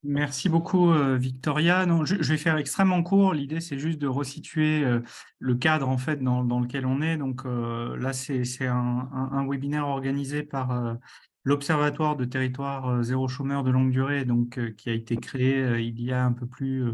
Merci beaucoup, Victoria. Non, je vais faire extrêmement court. L'idée, c'est juste de resituer le cadre en fait dans lequel on est. Donc là, c'est un webinaire organisé par l'Observatoire de territoire zéro chômeur de longue durée, donc qui a été créé il y a un peu plus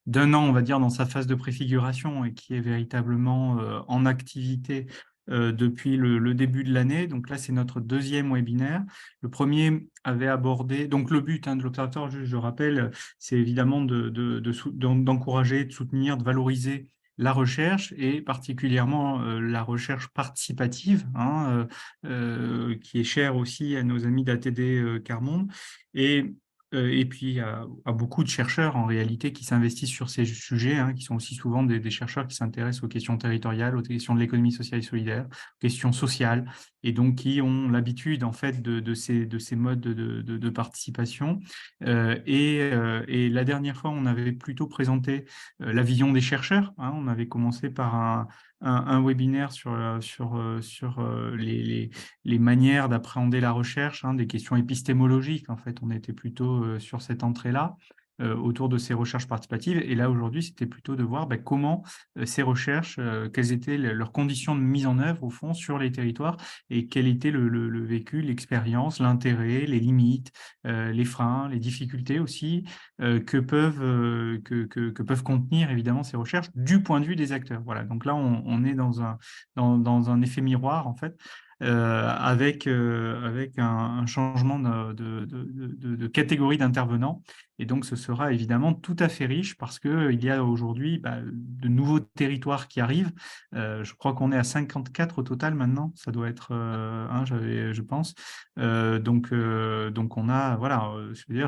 d'un an, on va dire, dans sa phase de préfiguration et qui est véritablement en activité depuis le début de l'année. Donc là, c'est notre deuxième webinaire. Le premier avait abordé, donc le but de l'Observatoire, je rappelle, c'est évidemment d'encourager, de soutenir, de valoriser la recherche et particulièrement la recherche participative, qui est chère aussi à nos amis d'ATD Carmonde. Et puis, à beaucoup de chercheurs, en réalité, qui s'investissent sur ces sujets, qui sont aussi souvent des chercheurs qui s'intéressent aux questions territoriales, aux questions de l'économie sociale et solidaire, aux questions sociales, et donc qui ont l'habitude, en fait, de ces modes de participation. Et la dernière fois, on avait plutôt présenté la vision des chercheurs. On avait commencé par un webinaire sur les manières d'appréhender la recherche, des questions épistémologiques. En fait, on était plutôt sur cette entrée-là, autour de ces recherches participatives. Et là, aujourd'hui, c'était plutôt de voir comment ces recherches, quelles étaient leurs conditions de mise en œuvre, au fond, sur les territoires, et quel était le vécu, l'expérience, l'intérêt, les limites, les freins, les difficultés aussi, que peuvent contenir, évidemment, ces recherches du point de vue des acteurs. Voilà, donc là, on est dans un effet miroir, en fait, avec un changement de catégorie d'intervenants. Et donc, ce sera évidemment tout à fait riche parce qu'il y a aujourd'hui de nouveaux territoires qui arrivent. Je crois qu'on est à 54 au total maintenant. Ça doit être, je pense. Donc, on a, voilà, je veux dire,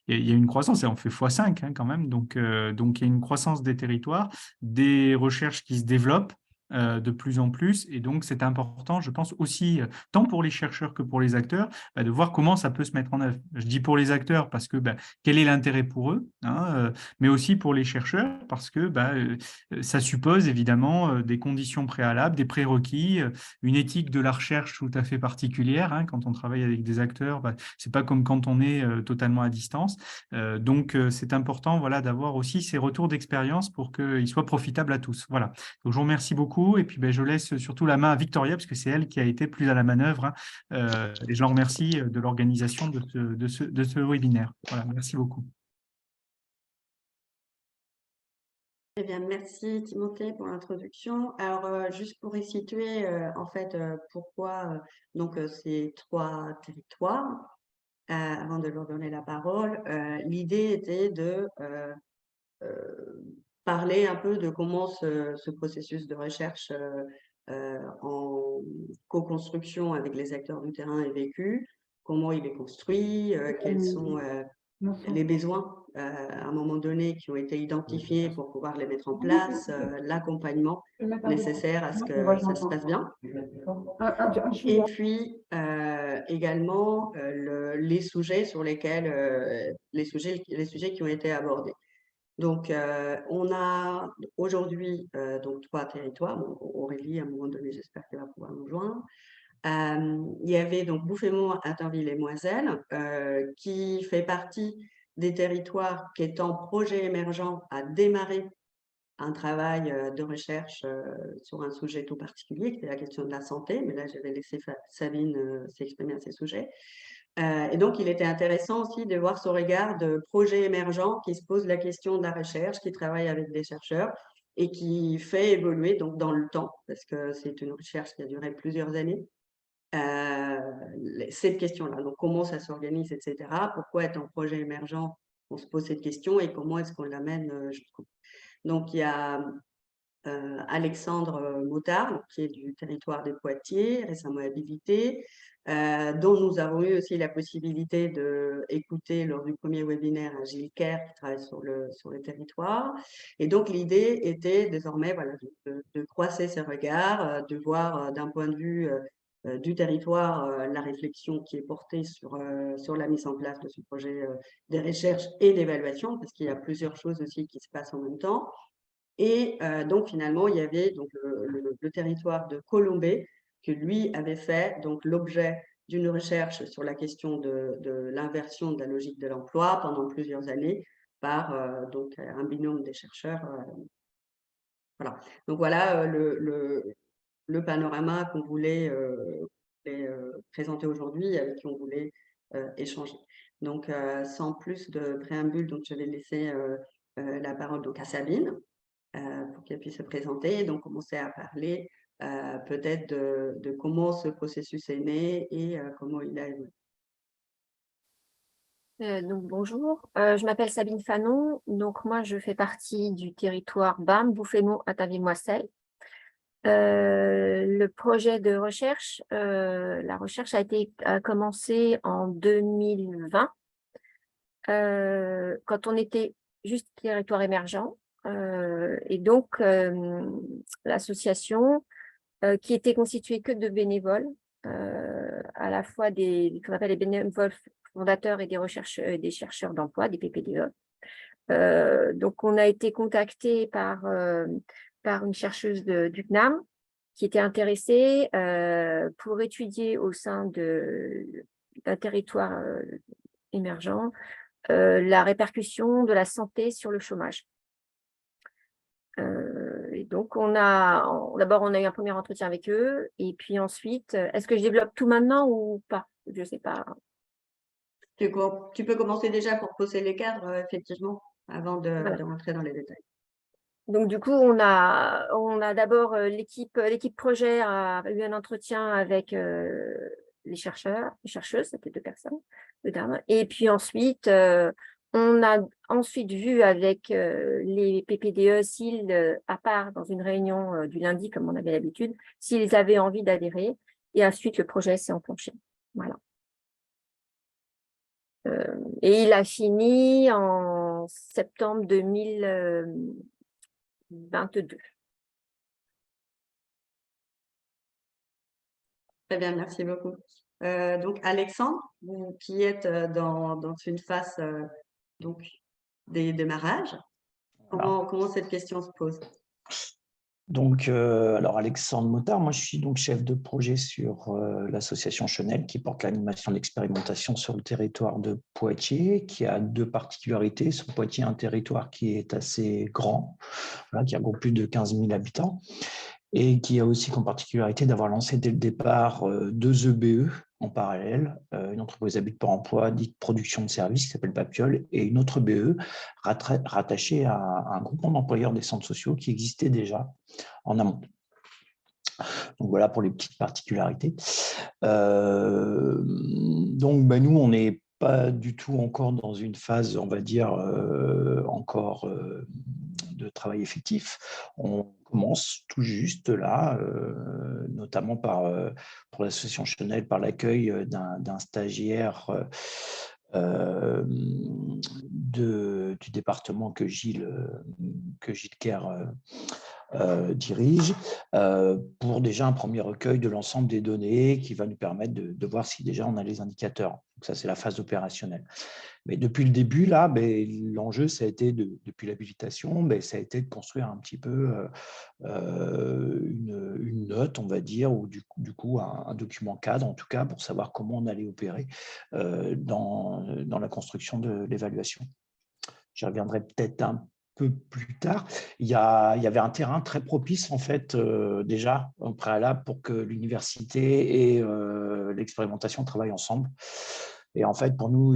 il y a une croissance et on fait x5 quand même. Donc, il y a une croissance des territoires, des recherches qui se développent de plus en plus. Et donc, c'est important, je pense aussi, tant pour les chercheurs que pour les acteurs, de voir comment ça peut se mettre en œuvre. Je dis pour les acteurs parce que quel est l'intérêt pour eux, mais aussi pour les chercheurs parce que ça suppose évidemment des conditions préalables, des prérequis, une éthique de la recherche tout à fait particulière. Quand on travaille avec des acteurs, c'est pas comme quand on est totalement à distance. Donc, c'est important, voilà, d'avoir aussi ces retours d'expérience pour qu'ils soient profitables à tous. Voilà. Donc, je vous remercie beaucoup. Et puis, je laisse surtout la main à Victoria, parce que c'est elle qui a été plus à la manœuvre. Et je la remercie de l'organisation de ce webinaire. Voilà, merci beaucoup. Eh bien, merci Timothée pour l'introduction. Alors, juste pour resituer, en fait, pourquoi ces trois territoires, avant de leur donner la parole, l'idée était de parler un peu de comment ce processus de recherche en co-construction avec les acteurs du terrain est vécu, comment il est construit, quels sont les besoins à un moment donné qui ont été identifiés pour pouvoir les mettre en place, l'accompagnement nécessaire à ce que ça se passe bien. Et puis également les sujets sur lesquels les sujets qui ont été abordés. Donc, on a aujourd'hui donc 3 territoires. Bon, Aurélie, à un moment donné, j'espère qu'elle va pouvoir nous joindre. Il y avait donc Bouffémont, Attenville et Moiselles, qui fait partie des territoires qui est en projet émergent à démarrer un travail de recherche sur un sujet tout particulier, qui est la question de la santé. Mais là, je vais laisser Sabine s'exprimer à ces sujets. Et donc, il était intéressant aussi de voir ce regard de projet émergent qui se pose la question de la recherche, qui travaille avec des chercheurs et qui fait évoluer donc dans le temps, parce que c'est une recherche qui a duré plusieurs années, cette question-là. Donc, comment ça s'organise, etc. Pourquoi est un projet émergent? On se pose cette question et comment est-ce qu'on l'amène jusqu'au bout? Donc, il y a Alexandre Moutard, qui est du territoire des Poitiers, récemment habilité, dont nous avons eu aussi la possibilité d'écouter lors du premier webinaire Gilles Kerr, qui travaille sur le territoire. Et donc, l'idée était désormais voilà, de croiser ces regards, de voir d'un point de vue du territoire la réflexion qui est portée sur la mise en place de ce projet de recherche et d'évaluation, parce qu'il y a plusieurs choses aussi qui se passent en même temps. Et donc, finalement, il y avait donc, le territoire de Colombey, que lui avait fait donc l'objet d'une recherche sur la question de l'inversion de la logique de l'emploi pendant plusieurs années par donc un binôme des chercheurs. Voilà. Donc voilà le panorama qu'on voulait, présenter aujourd'hui, avec qui on voulait échanger. Donc, sans plus de préambule, donc je vais laisser la parole donc à Sabine pour qu'elle puisse se présenter, donc commencer à parler peut-être de comment ce processus est né et comment il a évolué. Donc bonjour, je m'appelle Sabine Fanon, donc moi je fais partie du territoire BAM, Bouffémont, Attaville-Moisselles. Le projet de recherche, la recherche a commencé en 2020, quand on était juste territoire émergent. Et donc l'association, qui était constituée que de bénévoles, à la fois qu'on appelle les bénévoles fondateurs et des chercheurs d'emploi, des PPDE. Donc, on a été contacté par une chercheuse du CNAM qui était intéressée pour étudier au sein d'un territoire émergent la répercussion de la santé sur le chômage. Et donc, d'abord, on a eu un premier entretien avec eux, et puis ensuite, est-ce que je développe tout maintenant ou pas? Je ne sais pas. Tu peux commencer déjà pour poser les cadres, effectivement, avant Voilà. de rentrer dans les détails. Donc, du coup, on a d'abord l'équipe projet a eu un entretien avec les chercheurs, les chercheuses, c'était 2 personnes, 2 dames. Et puis ensuite, on a ensuite vu avec les PPDE s'ils, à part dans une réunion du lundi, comme on avait l'habitude, s'ils avaient envie d'adhérer. Et ensuite, le projet s'est enclenché. Voilà. Et il a fini en septembre 2022. Très bien, merci beaucoup. Donc Alexandre, vous qui êtes dans une phase donc des démarrages, Voilà. comment cette question se pose? Donc, alors Alexandre Motard, moi je suis donc chef de projet sur l'association Chenel qui porte l'animation de l'expérimentation sur le territoire de Poitiers, qui a 2 particularités. Sur Poitiers, un territoire qui est assez grand, voilà, qui regroupe plus de 15 000 habitants, et qui a aussi comme particularité d'avoir lancé dès le départ 2 EBE en parallèle, une entreprise à but pour emploi dite production de services qui s'appelle Papiol, et une autre BE rattachée à un groupement d'employeurs des centres sociaux qui existait déjà en amont. Donc voilà pour les petites particularités. Donc nous, on n'est pas du tout encore dans une phase, on va dire, encore de travail effectif. On commence tout juste là, notamment pour l'association Chenel, par l'accueil d'un stagiaire du département que Gilles Kerr dirige, pour déjà un premier recueil de l'ensemble des données qui va nous permettre de voir si déjà on a les indicateurs. Donc ça, c'est la phase opérationnelle. Mais depuis le début, là, l'enjeu, ça a été, depuis l'habilitation, ça a été de construire un petit peu une note, on va dire, ou du coup un document cadre, en tout cas, pour savoir comment on allait opérer dans la construction de l'évaluation. J'y reviendrai peut-être un peu plus tard. Il y avait un terrain très propice, en fait, déjà, au préalable, pour que l'université et l'expérimentation travaillent ensemble. Et en fait, pour nous,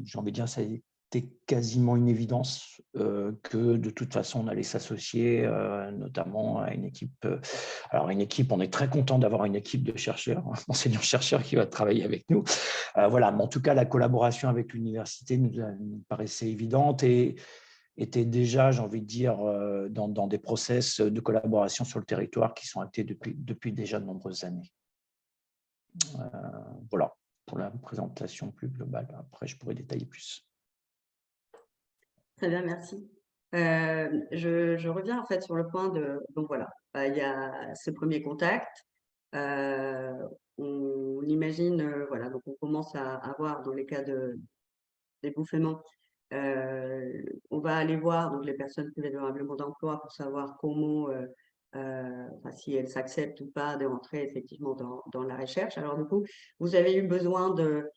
j'ai envie de dire, ça a été quasiment une évidence que de toute façon, on allait s'associer notamment à une équipe. Alors, une équipe, on est très content d'avoir une équipe de chercheurs, enseignants-chercheurs qui va travailler avec nous. Voilà, mais en tout cas, la collaboration avec l'université nous paraissait évidente et était déjà, j'ai envie de dire, dans des process de collaboration sur le territoire qui sont actés depuis déjà de nombreuses années. Voilà, pour la présentation plus globale. Après, je pourrais détailler plus. Très bien, merci. Je reviens en fait sur le point donc voilà, il y a ce premier contact. On imagine, voilà, donc on commence à avoir dans les cas d'ébouffement, on va aller voir donc les personnes privées de règlement d'emploi pour savoir comment enfin, si elles s'acceptent ou pas de rentrer effectivement dans la recherche. Alors du coup, vous avez eu besoin de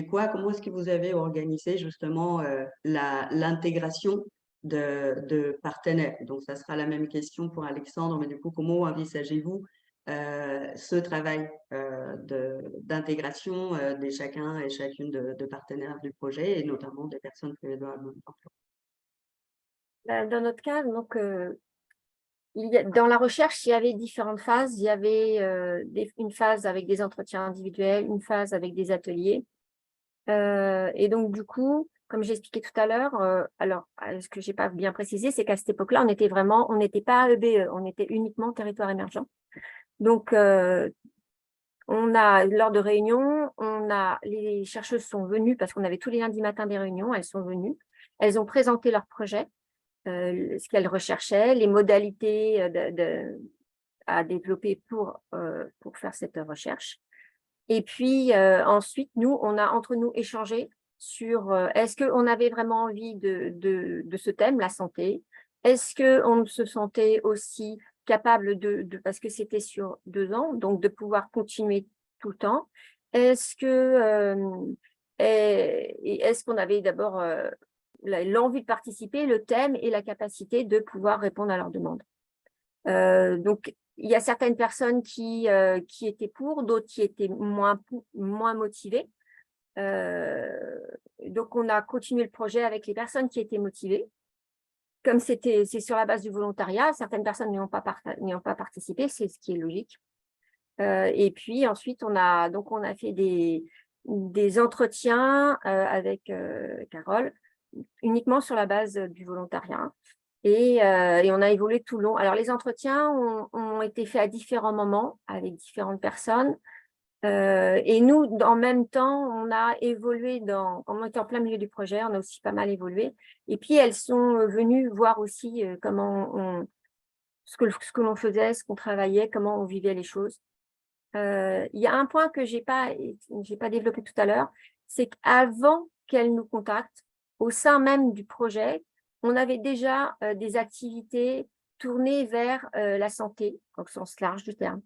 quoi? Comment est-ce que vous avez organisé justement l'intégration de partenaires? Donc, ça sera la même question pour Alexandre, mais du coup, comment envisagez-vous ce travail d'intégration de chacun et chacune de partenaires du projet, et notamment des personnes privées de l'emploi? Dans notre cas, donc, dans la recherche, il y avait différentes phases. Il y avait une phase avec des entretiens individuels, une phase avec des ateliers. Et donc, du coup, comme j'ai expliqué tout à l'heure, alors, ce que je n'ai pas bien précisé, c'est qu'à cette époque-là, on n'était pas EBE, on était uniquement territoire émergent. Donc, lors de réunions, les chercheuses sont venues, parce qu'on avait tous les lundis matins des réunions, elles sont venues, elles ont présenté leur projet, ce qu'elles recherchaient, les modalités à développer pour faire cette recherche. Et puis ensuite, nous, on a entre nous échangé sur est-ce qu'on avait vraiment envie de ce thème, la santé? Est-ce qu'on se sentait aussi capable parce que c'était sur 2 ans, donc de pouvoir continuer tout le temps? Est-ce qu'on avait d'abord l'envie de participer, le thème et la capacité de pouvoir répondre à leurs demandes? Donc, il y a certaines personnes qui étaient pour, d'autres qui étaient moins motivées. Donc, on a continué le projet avec les personnes qui étaient motivées. Comme c'est sur la base du volontariat, certaines personnes n'y ont pas participé, c'est ce qui est logique. Et puis ensuite, on a fait des entretiens avec Carole, uniquement sur la base du volontariat. Et on a évolué tout le long. Alors, les entretiens ont été faits à différents moments avec différentes personnes. Et nous, en même temps, on a évolué on était en plein milieu du projet, on a aussi pas mal évolué. Et puis, elles sont venues voir aussi ce que l'on faisait, ce qu'on travaillait, comment on vivait les choses. Il y a un point que j'ai pas développé tout à l'heure, c'est qu'avant qu'elles nous contactent, au sein même du projet, on avait déjà des activités tournées vers la santé, au sens large du terme.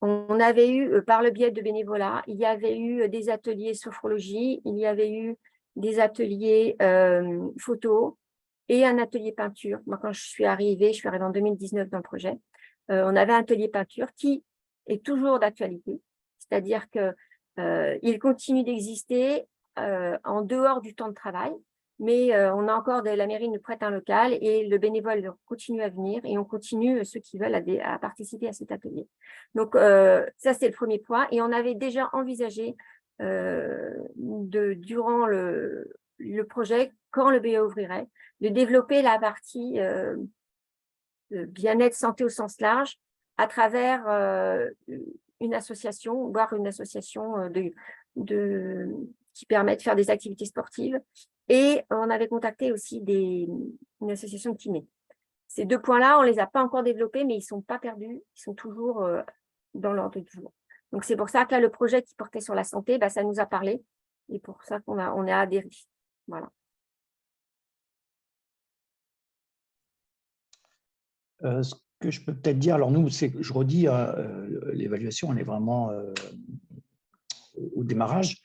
On avait eu, par le biais de bénévolat, il y avait eu des ateliers sophrologie, il y avait eu des ateliers photo et un atelier peinture. Moi, quand je suis arrivée en 2019 dans le projet, on avait un atelier peinture qui est toujours d'actualité, c'est-à-dire qu'il continue d'exister en dehors du temps de travail, mais on a encore la mairie nous prête un local et le bénévole continue à venir et on continue, ceux qui veulent, à participer à cet atelier. Donc, ça, c'est le premier point. Et on avait déjà envisagé, durant le projet, quand le BE ouvrirait, de développer la partie bien-être, santé au sens large, à travers une association, voire une association qui permet de faire des activités sportives. Et on avait contacté aussi une association de kinés. Ces 2 points-là, on ne les a pas encore développés, mais ils ne sont pas perdus, ils sont toujours dans l'ordre du jour. Donc, c'est pour ça que là, le projet qui portait sur la santé, ça nous a parlé. Et pour ça qu'on a adhéré. Voilà. Ce que je peux peut-être dire, alors nous, je redis, l'évaluation, elle est vraiment au démarrage.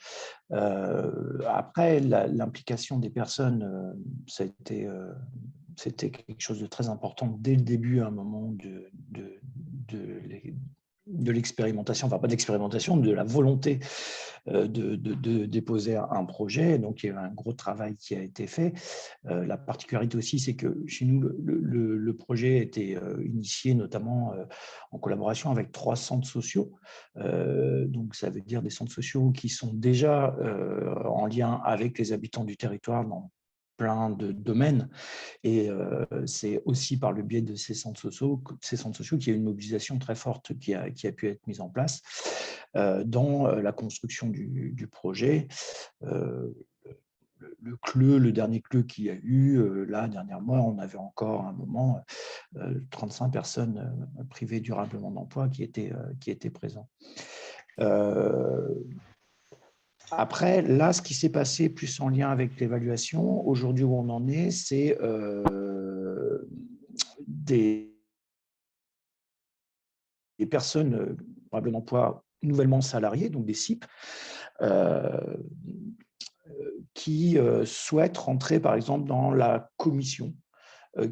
Après, l'implication des personnes, c'était quelque chose de très important dès le début, à un moment de l'expérimentation, enfin pas de l'expérimentation, de la volonté de déposer un projet. Donc, il y a eu un gros travail qui a été fait. La particularité aussi, c'est que chez nous, le projet a été initié notamment en collaboration avec 3 centres sociaux. Donc, ça veut dire des centres sociaux qui sont déjà en lien avec les habitants du territoire dans plein de domaines. Et c'est aussi par le biais de ces centres sociaux qu'il y a une mobilisation très forte qui a pu être mise en place dans la construction du projet. Le CLE, le dernier CLE qu'il y a eu, là, dernièrement, on avait encore à un moment 35 personnes privées durablement d'emploi qui étaient présentes. Après, là, ce qui s'est passé plus en lien avec l'évaluation, aujourd'hui où on en est, c'est des personnes probablement d'emploi nouvellement salariées, donc des CIP, qui souhaitent rentrer par exemple dans la commission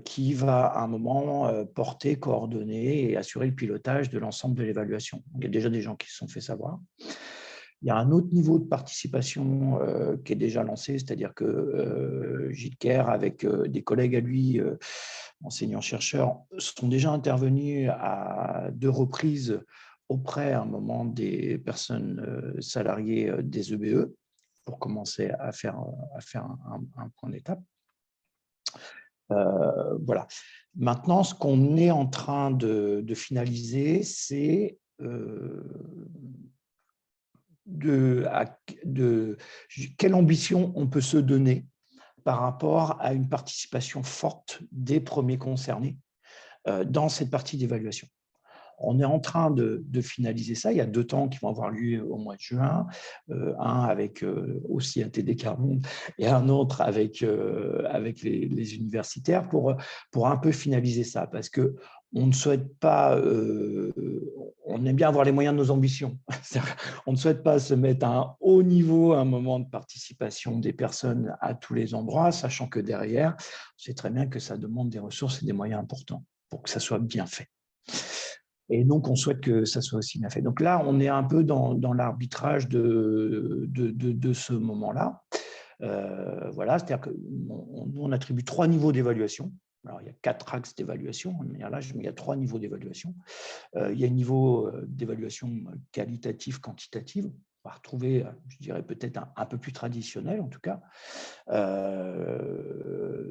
qui va à un moment porter, coordonner et assurer le pilotage de l'ensemble de l'évaluation. Il y a déjà des gens qui se sont fait savoir. Il y a un autre niveau de participation qui est déjà lancé, c'est-à-dire que Gilles Kerr, avec des collègues à lui, enseignants-chercheurs, sont déjà intervenus à 2 reprises auprès à un moment des personnes salariées des EBE pour commencer à faire un point d'étape. Voilà. Maintenant, ce qu'on est en train de finaliser, c'est quelle ambition on peut se donner par rapport à une participation forte des premiers concernés dans cette partie d'évaluation. On est en train de finaliser ça. Il y a 2 temps qui vont avoir lieu au mois de juin, un avec aussi un TD40 Monde et un autre avec les universitaires pour un peu finaliser ça, parce que on ne souhaite pas, on aime bien avoir les moyens de nos ambitions. On ne souhaite pas se mettre à un haut niveau à un moment de participation des personnes à tous les endroits, sachant que derrière, on sait très bien que ça demande des ressources et des moyens importants pour que ça soit bien fait. Et donc, on souhaite que ça soit aussi bien fait. Donc là, on est un peu dans l'arbitrage de ce moment-là. Voilà, c'est-à-dire que nous, on attribue 3 niveaux d'évaluation. Alors, il y a 4 axes d'évaluation. Là, il y a 3 niveaux d'évaluation. Il y a un niveau d'évaluation qualitative, quantitative. On va retrouver, je dirais, peut-être un peu plus traditionnel, en tout cas,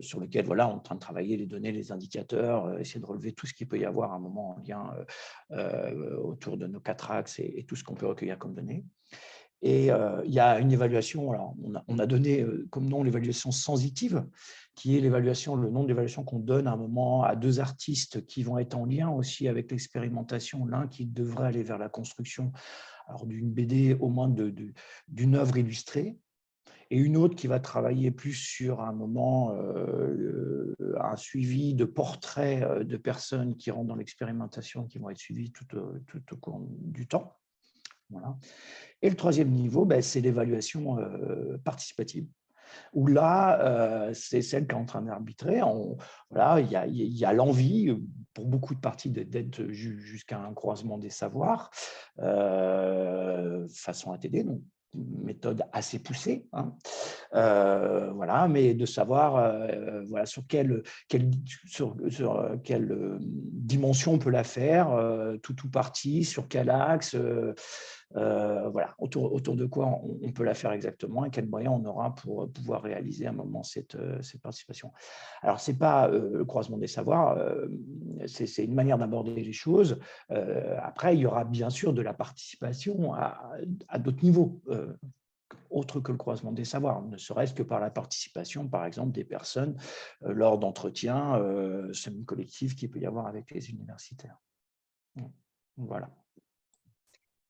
sur lequel, voilà, on est en train de travailler les données, les indicateurs, essayer de relever tout ce qu'il peut y avoir à un moment en lien autour de nos 4 axes et tout ce qu'on peut recueillir comme données. Et il y a une évaluation, alors on a donné comme nom l'évaluation sensitive, qui est l'évaluation, le nom de l'évaluation qu'on donne à un moment à 2 artistes qui vont être en lien aussi avec l'expérimentation, l'un qui devrait aller vers la construction d'une BD au moins d'une œuvre illustrée, et une autre qui va travailler plus sur un moment un suivi de portraits de personnes qui rentrent dans l'expérimentation, qui vont être suivies tout au cours du temps. Voilà. Et le 3e niveau, c'est l'évaluation participative, où là, c'est celle qui est en train d'arbitrer. Voilà, il y a l'envie, pour beaucoup de parties, d'être jusqu'à un croisement des savoirs, façon ATD, donc une méthode assez poussée, hein. Voilà, mais de savoir voilà, sur quelle dimension on peut la faire, tout ou partie, sur quel axe, voilà, autour de quoi on peut la faire exactement et quels moyens on aura pour pouvoir réaliser à un moment cette participation. Alors, ce n'est pas le croisement des savoirs, c'est une manière d'aborder les choses. Après, il y aura bien sûr de la participation à d'autres niveaux, autre que le croisement des savoirs, ne serait-ce que par la participation, par exemple, des personnes lors d'entretiens semi-collectifs qu'il peut y avoir avec les universitaires. Voilà.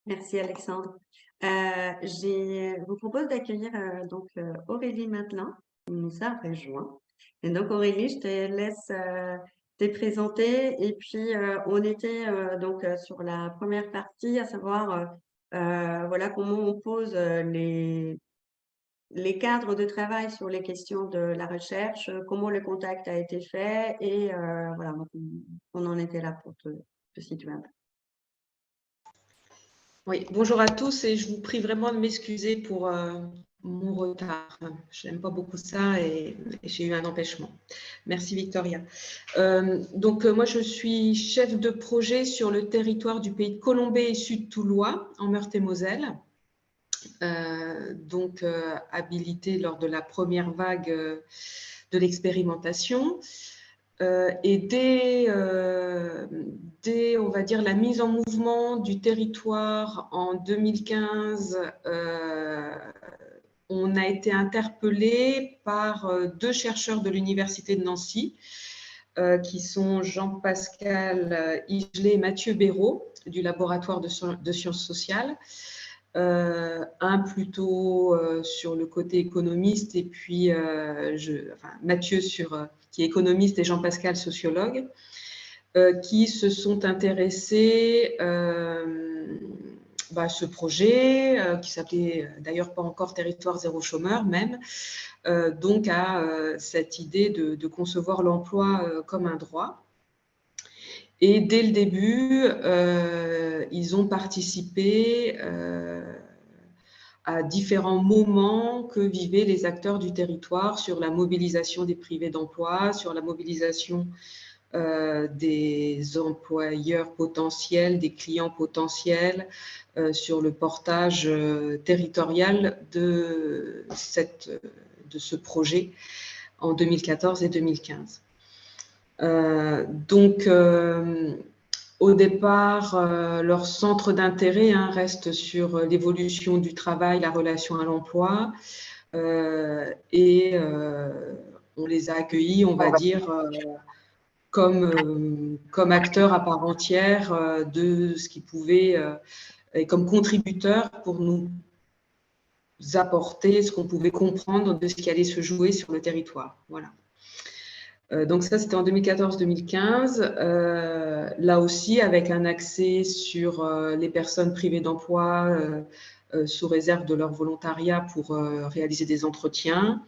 Merci Alexandre. Je vous propose d'accueillir donc Aurélie maintenant, qui nous a rejoint. Et donc Aurélie, je te laisse te présenter. Et puis on était donc sur la première partie, à savoir voilà comment on pose les cadres de travail sur les questions de la recherche, comment le contact a été fait et voilà, donc, on en était là pour te situer un peu. Oui, bonjour à tous et je vous prie vraiment de m'excuser pour mon retard. Je n'aime pas beaucoup ça et j'ai eu un empêchement. Merci Victoria. Donc moi je suis chef de projet sur le territoire du pays de Colombey et Sud-Toulois en Meurthe-et-Moselle. Donc habilitée lors de la première vague de l'expérimentation. Et dès, on va dire, la mise en mouvement du territoire en 2015, on a été interpellé par 2 chercheurs de l'Université de Nancy, qui sont Jean-Pascal Igelet et Mathieu Béraud, du laboratoire de sciences sociales. Un plutôt sur le côté économiste et puis Mathieu qui est économiste et Jean-Pascal sociologue. qui se sont intéressés à ce projet, qui s'appelait d'ailleurs pas encore Territoire zéro chômeur même, donc à cette idée de concevoir l'emploi comme un droit. Et dès le début, ils ont participé à différents moments que vivaient les acteurs du territoire sur la mobilisation des privés d'emploi, sur la mobilisation des employeurs potentiels, des clients potentiels, sur le portage territorial de ce projet en 2014 et 2015. Au départ, leur centre d'intérêt reste sur l'évolution du travail, la relation à l'emploi, et on les a accueillis, on va dire, comme acteurs à part entière de ce qu'ils pouvaient, et comme contributeurs pour nous apporter ce qu'on pouvait comprendre de ce qui allait se jouer sur le territoire. Voilà. Donc ça, c'était en 2014-2015, là aussi avec un accès sur les personnes privées d'emploi sous réserve de leur volontariat pour réaliser des entretiens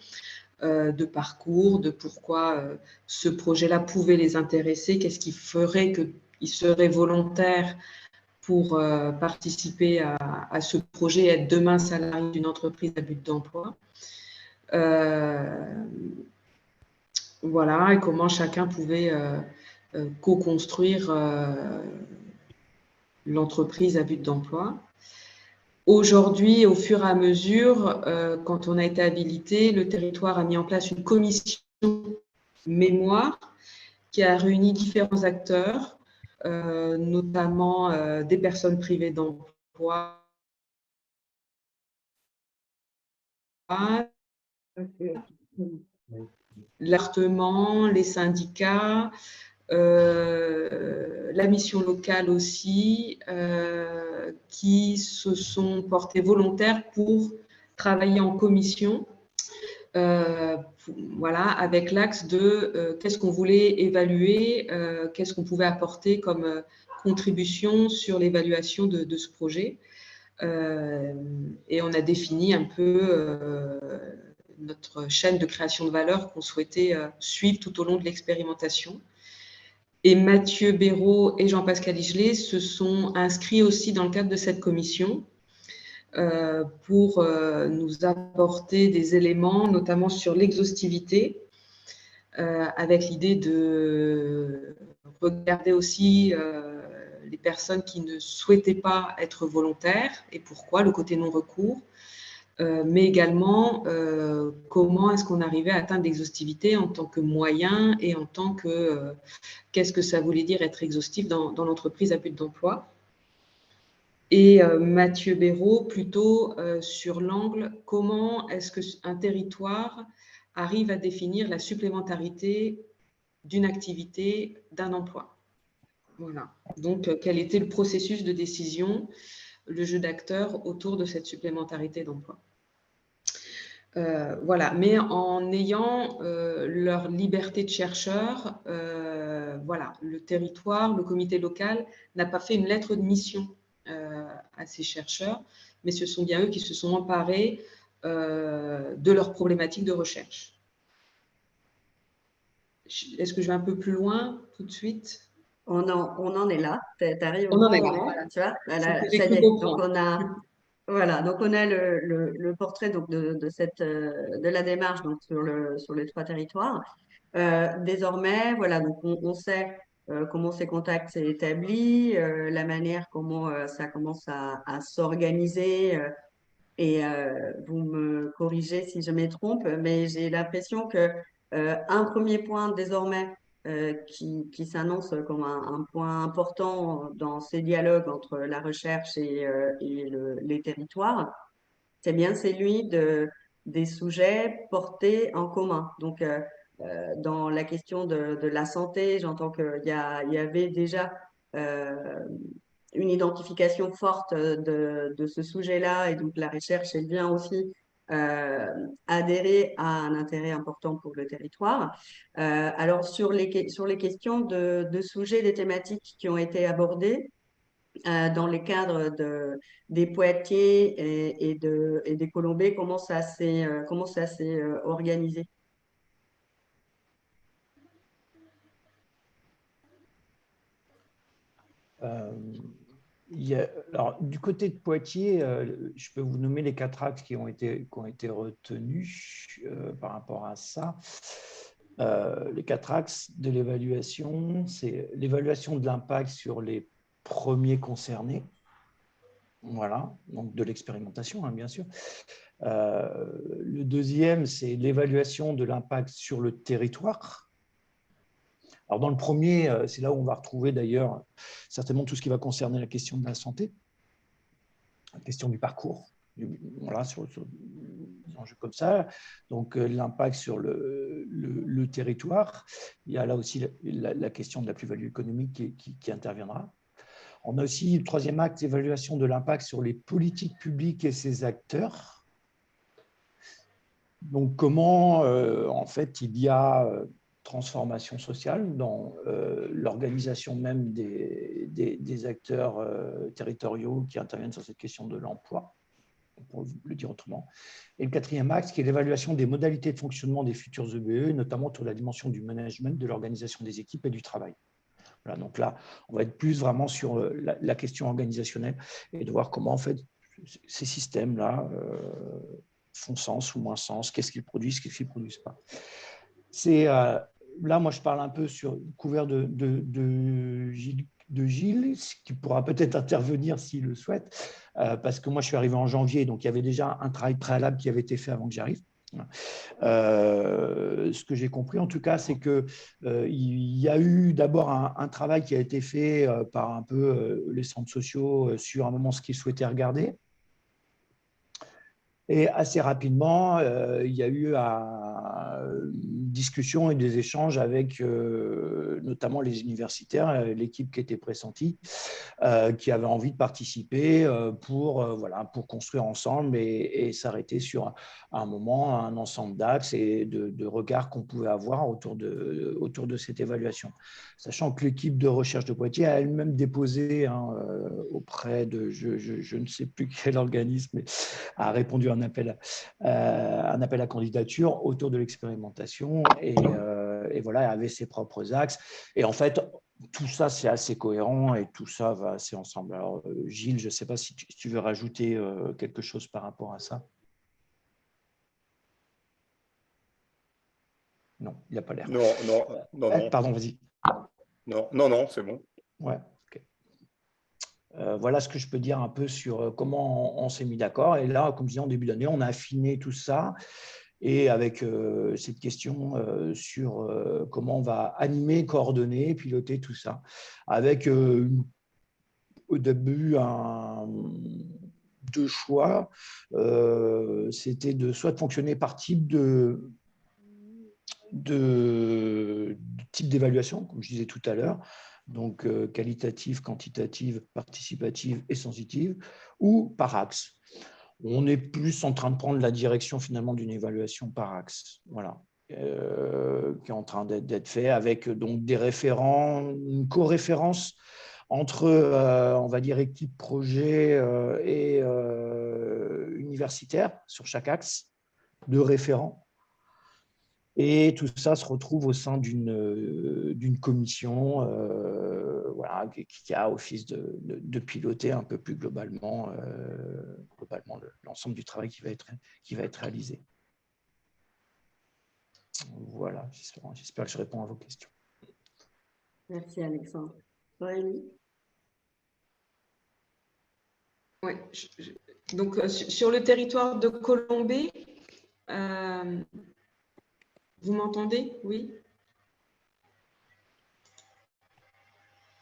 de parcours, de pourquoi ce projet-là pouvait les intéresser, qu'est-ce qui ferait qu'ils seraient volontaires pour participer à ce projet et être demain salariés d'une entreprise à but d'emploi. Voilà, et comment chacun pouvait co-construire l'entreprise à but d'emploi. Aujourd'hui, au fur et à mesure, quand on a été habilité, le territoire a mis en place une commission mémoire qui a réuni différents acteurs, notamment des personnes privées d'emploi, l'appartement, les syndicats, la mission locale aussi, qui se sont portés volontaires pour travailler en commission, voilà, avec l'axe de qu'est-ce qu'on voulait évaluer, qu'est-ce qu'on pouvait apporter comme contribution sur l'évaluation de ce projet. Et on a défini un peu notre chaîne de création de valeur qu'on souhaitait suivre tout au long de l'expérimentation. Et Mathieu Béraud et Jean-Pascal Igelet se sont inscrits aussi dans le cadre de cette commission pour nous apporter des éléments, notamment sur l'exhaustivité, avec l'idée de regarder aussi les personnes qui ne souhaitaient pas être volontaires et pourquoi, le côté non-recours, mais également comment est-ce qu'on arrivait à atteindre l'exhaustivité en tant que moyen et en tant que qu'est-ce que ça voulait dire être exhaustif dans l'entreprise à but d'emploi. Et Mathieu Béraud plutôt sur l'angle comment est-ce qu'un territoire arrive à définir la supplémentarité d'une activité, d'un emploi. Voilà. Donc, quel était le processus de décision, le jeu d'acteurs autour de cette supplémentarité d'emploi. Voilà, mais en ayant leur liberté de chercheur, voilà, le territoire, le comité local n'a pas fait une lettre de mission à ces chercheurs, mais ce sont bien eux qui se sont emparés de leurs problématiques de recherche. Est-ce que je vais un peu plus loin tout de suite? On en est là, tu arrives au On en bon est là. moment, tu vois, voilà, C'était ça y est. cru Donc comprendre. voilà, donc on a le portrait donc de la démarche donc sur les 3 territoires. Désormais, voilà, donc on sait comment ces contacts s'est établi, la manière comment ça commence à s'organiser. Et vous me corrigez si je me trompe, mais j'ai l'impression que un premier point désormais qui s'annonce comme un point important dans ces dialogues entre la recherche et les territoires, c'est bien celui des sujets portés en commun. Donc, dans la question de la santé, j'entends qu'il y avait déjà une identification forte de ce sujet-là, et donc la recherche, elle vient aussi adhérer à un intérêt important pour le territoire. Alors, sur les questions de sujets, des thématiques qui ont été abordées, dans les cadres des Poitiers et des Colombais, comment ça s'est organisé? Alors, du côté de Poitiers, je peux vous nommer les 4 axes qui ont été retenus par rapport à ça. Les 4 axes de l'évaluation, c'est l'évaluation de l'impact sur les premiers concernés, voilà, donc de l'expérimentation, hein, bien sûr. Le deuxième, c'est l'évaluation de l'impact sur le territoire. Alors, dans le premier, c'est là où on va retrouver d'ailleurs certainement tout ce qui va concerner la question de la santé, la question du parcours, voilà, sur des enjeux comme ça. Donc, l'impact sur le territoire. Il y a là aussi la question de la plus-value économique qui interviendra. On a aussi le troisième acte, l'évaluation de l'impact sur les politiques publiques et ses acteurs. Donc, comment, en fait, il y a transformation sociale dans l'organisation même des acteurs territoriaux qui interviennent sur cette question de l'emploi, pour le dire autrement. Et le quatrième axe, qui est l'évaluation des modalités de fonctionnement des futurs EBE, notamment sur la dimension du management, de l'organisation des équipes et du travail. Voilà, donc là, on va être plus vraiment sur la question organisationnelle et de voir comment, en fait, ces systèmes-là font sens ou moins sens, qu'est-ce qu'ils produisent, qu'est-ce qu'ils ne produisent pas. C'est là, moi, je parle un peu sur couvert de Gilles, qui pourra peut-être intervenir s'il le souhaite, parce que moi, je suis arrivé en janvier, donc il y avait déjà un travail préalable qui avait été fait avant que j'arrive. Ce que j'ai compris, en tout cas, c'est qu'il y a eu d'abord un travail qui a été fait par un peu les centres sociaux sur un moment ce qu'ils souhaitaient regarder. Et assez rapidement, il y a eu une discussion et des échanges avec notamment les universitaires, l'équipe qui était pressentie, qui avait envie de participer pour construire ensemble et s'arrêter sur un moment, un ensemble d'axes et de regards qu'on pouvait avoir autour de cette évaluation. Sachant que l'équipe de recherche de Poitiers a elle-même déposé auprès de, je ne sais plus quel organisme, mais a répondu à un appel à candidature autour de l'expérimentation et voilà, avait ses propres axes. Et en fait, tout ça, c'est assez cohérent et tout ça va assez ensemble. Alors, Gilles, je ne sais pas si tu veux rajouter quelque chose par rapport à ça. Non, il n'a pas l'air. Non. Pardon, vas-y. Non, c'est bon. Ouais, ok. Voilà ce que je peux dire un peu sur comment on s'est mis d'accord. Et là, comme je disais, en début d'année, on a affiné tout ça. Et avec cette question sur comment on va animer, coordonner, piloter tout ça. Avec au début deux choix. C'était soit de fonctionner par type type d'évaluation, comme je disais tout à l'heure, donc qualitative, quantitative, participative et sensitive, ou par axe. On est plus en train de prendre la direction finalement d'une évaluation par axe, voilà, qui est en train d'être fait avec donc des référents, une co-référence entre, on va dire, équipe projet et universitaire sur chaque axe, de référents. Et tout ça se retrouve au sein d'une commission voilà, qui a office de piloter un peu plus globalement l'ensemble du travail qui va être réalisé. Voilà, j'espère que je réponds à vos questions. Merci Alexandre. Aurélie ? Oui, donc sur le territoire de Colombey, vous m'entendez? Oui.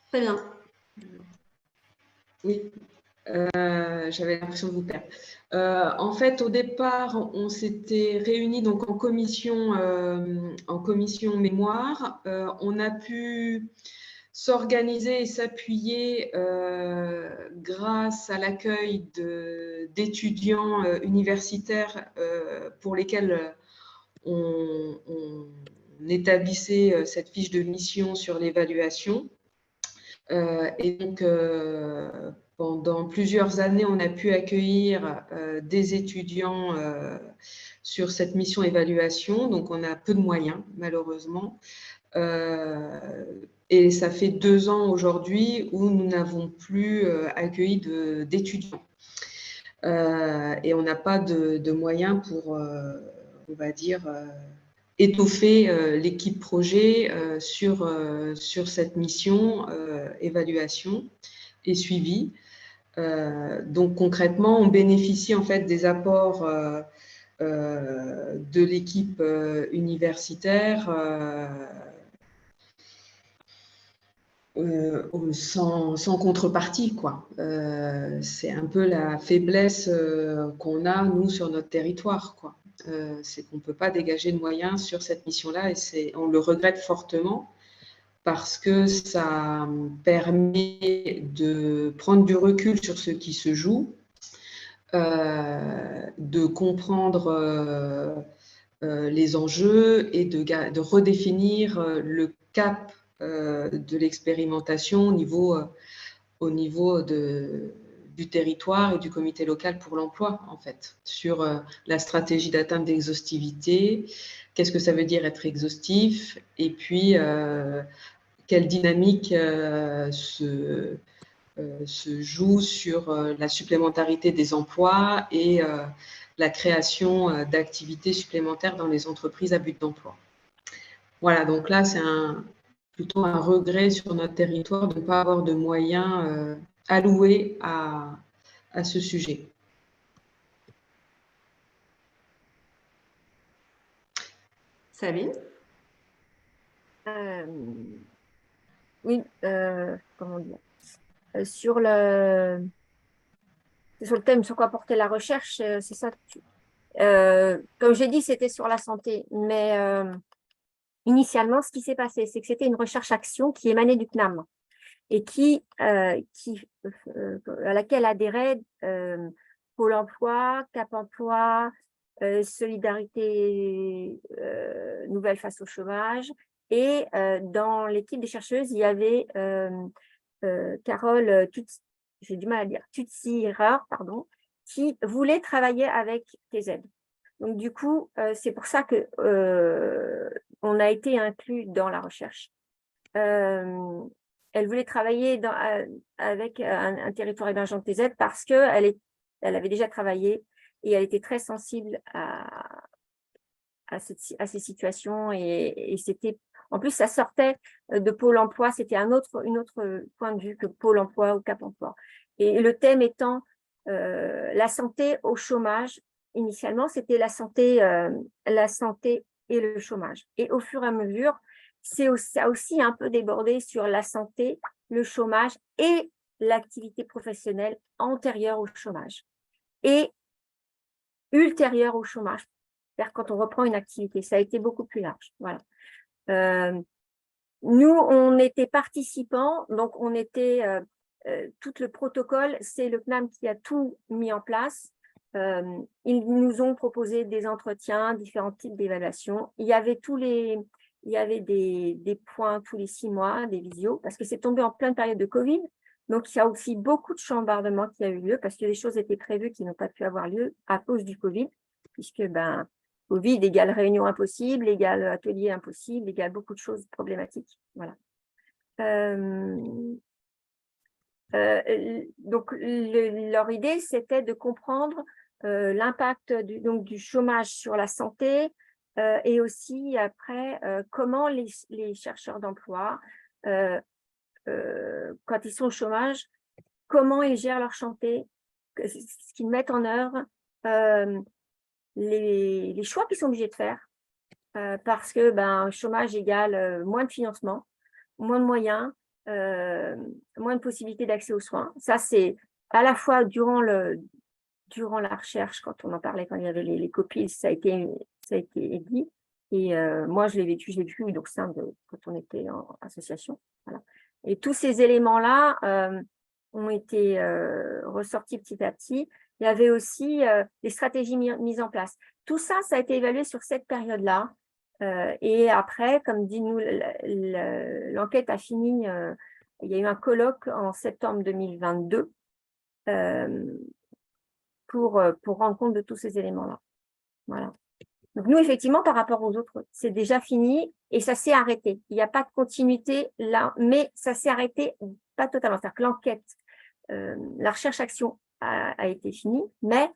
Très bien. Oui, j'avais l'impression de vous perdre. En fait, au départ, on s'était réunis donc en commission mémoire. On a pu s'organiser et s'appuyer grâce à l'accueil d'étudiants universitaires pour lesquels on établissait cette fiche de mission sur l'évaluation. Et donc, pendant plusieurs années, on a pu accueillir des étudiants sur cette mission évaluation. Donc, on a peu de moyens, malheureusement. Et ça fait 2 ans aujourd'hui où nous n'avons plus accueilli d'étudiants. Et on n'a pas de moyens pour, on va dire, étoffer l'équipe projet sur cette mission évaluation et suivi. Donc concrètement, on bénéficie en fait des apports de l'équipe universitaire sans contrepartie, quoi. C'est un peu la faiblesse qu'on a, nous, sur notre territoire, quoi. C'est qu'on ne peut pas dégager de moyens sur cette mission-là et on le regrette fortement parce que ça permet de prendre du recul sur ce qui se joue, de comprendre les enjeux et de redéfinir le cap de l'expérimentation au niveau du territoire et du comité local pour l'emploi, en fait, sur la stratégie d'atteinte d'exhaustivité, qu'est-ce que ça veut dire être exhaustif, et puis quelle dynamique se joue sur la supplémentarité des emplois et la création d'activités supplémentaires dans les entreprises à but d'emploi. Voilà, donc là, c'est plutôt un regret sur notre territoire de ne pas avoir de moyens alloués à ce sujet. Sabine? Oui, comment dire, sur le thème sur quoi porter la recherche, c'est ça. Comme j'ai dit, c'était sur la santé, mais initialement, ce qui s'est passé, c'est que c'était une recherche-action qui émanait du CNAM et à laquelle adhéraient Pôle emploi, Cap emploi, Solidarité Nouvelle face au chômage. Et dans l'équipe des chercheuses, il y avait Carole j'ai du mal à dire, Tutsi-Reur, pardon, qui voulait travailler avec TZ. Donc, du coup, c'est pour ça que on a été inclus dans la recherche. Elle voulait travailler avec un territoire émergent de TZ parce qu'elle avait déjà travaillé et elle était très sensible à ces situations et c'était, en plus, ça sortait de Pôle emploi, c'était une autre point de vue que Pôle emploi ou Cap emploi. Et le thème étant la santé au chômage. Initialement, c'était la santé et le chômage. Et au fur et à mesure, ça a aussi un peu débordé sur la santé, le chômage et l'activité professionnelle antérieure au chômage et ultérieure au chômage. C'est-à-dire quand on reprend une activité, ça a été beaucoup plus large. Voilà. Nous, on était participants, donc on était tout le protocole, c'est le CNAM qui a tout mis en place. Ils nous ont proposé des entretiens, différents types d'évaluations. Il y avait des points tous les 6 mois, des visios, parce que c'est tombé en pleine période de Covid. Donc, il y a aussi beaucoup de chambardements qui a eu lieu parce que des choses étaient prévues qui n'ont pas pu avoir lieu à cause du Covid, puisque Covid égale réunion impossible, égale atelier impossible, égale beaucoup de choses problématiques. Voilà. Donc, leur idée, c'était de comprendre l'impact du chômage sur la santé et aussi après comment les chercheurs d'emploi, quand ils sont au chômage, comment ils gèrent leur santé, ce qu'ils mettent en œuvre, les choix qu'ils sont obligés de faire parce que chômage égale moins de financement, moins de moyens, moins de possibilités d'accès aux soins. Ça, c'est à la fois durant la recherche, quand on en parlait, quand il y avait les copies, ça a été dit. Et moi, je l'ai vécu donc quand on était en association. Voilà. Et tous ces éléments-là ont été ressortis petit à petit. Il y avait aussi des stratégies mises en place. Tout ça, ça a été évalué sur cette période-là. Et après, comme dit nous, l'enquête a fini, il y a eu un colloque en septembre 2022 pour rendre compte de tous ces éléments-là. Voilà. Donc nous, effectivement, par rapport aux autres, c'est déjà fini et ça s'est arrêté. Il n'y a pas de continuité là, mais ça s'est arrêté pas totalement. C'est-à-dire que l'enquête, la recherche-action a été finie, mais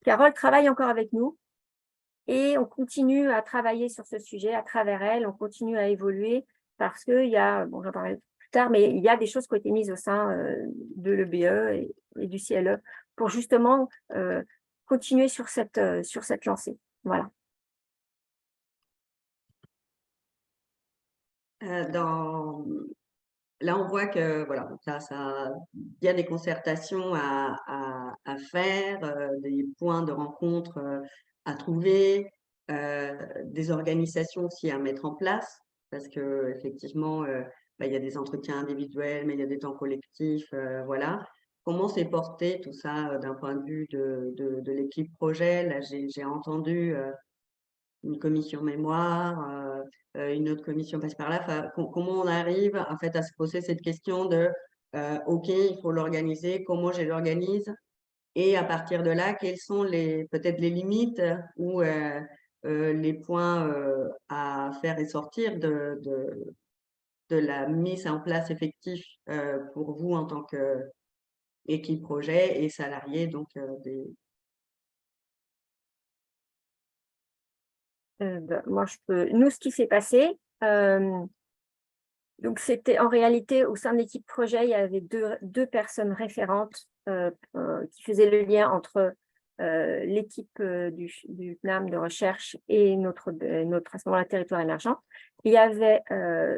Carole travaille encore avec nous et on continue à travailler sur ce sujet à travers elle, on continue à évoluer parce qu'il y a, bon, j'en parlerai plus tard, mais il y a des choses qui ont été mises au sein de l'EBE et du CLE pour justement continuer sur cette lancée. Voilà. Là, on voit que voilà, il y a des concertations à faire, des points de rencontre à trouver, des organisations aussi à mettre en place, parce que effectivement, il y a des entretiens individuels, mais il y a des temps collectifs, voilà. Comment s'est porté tout ça d'un point de vue de l'équipe projet? Là, j'ai entendu une commission mémoire, une autre commission passe par là. Enfin, comment on arrive en fait à se poser cette question de OK, il faut l'organiser, comment je l'organise? Et à partir de là, quelles sont peut-être les limites ou les points à faire ressortir de la mise en place effective pour vous en tant qu'équipe projet et salariés donc moi, nous, ce qui s'est passé, donc c'était en réalité au sein de l'équipe projet, il y avait deux personnes référentes qui faisaient le lien entre l'équipe du CNAM de recherche et notre à ce moment-là territoire émergent. Il y avait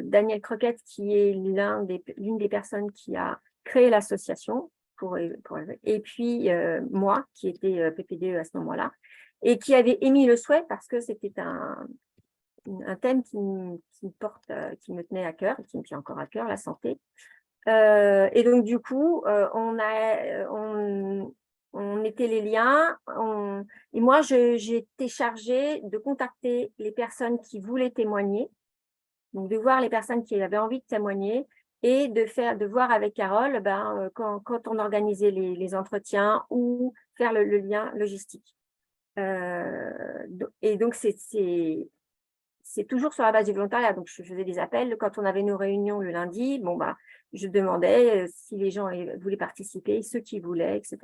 Daniel Croquette qui est l'une des personnes qui a créé l'association et puis moi qui était PPDE à ce moment-là et qui avait émis le souhait parce que c'était un thème qui me tenait à cœur, et qui me tient encore à cœur, la santé. Et donc, du coup, on mettait les liens. Et moi, j'ai été chargée de contacter les personnes qui voulaient témoigner, donc de voir les personnes qui avaient envie de témoigner et de voir avec Carole quand on organisait les entretiens ou faire le lien logistique. Et donc, c'est toujours sur la base du volontariat. Donc, je faisais des appels. Quand on avait nos réunions le lundi, je demandais si les gens voulaient participer, ceux qui voulaient, etc.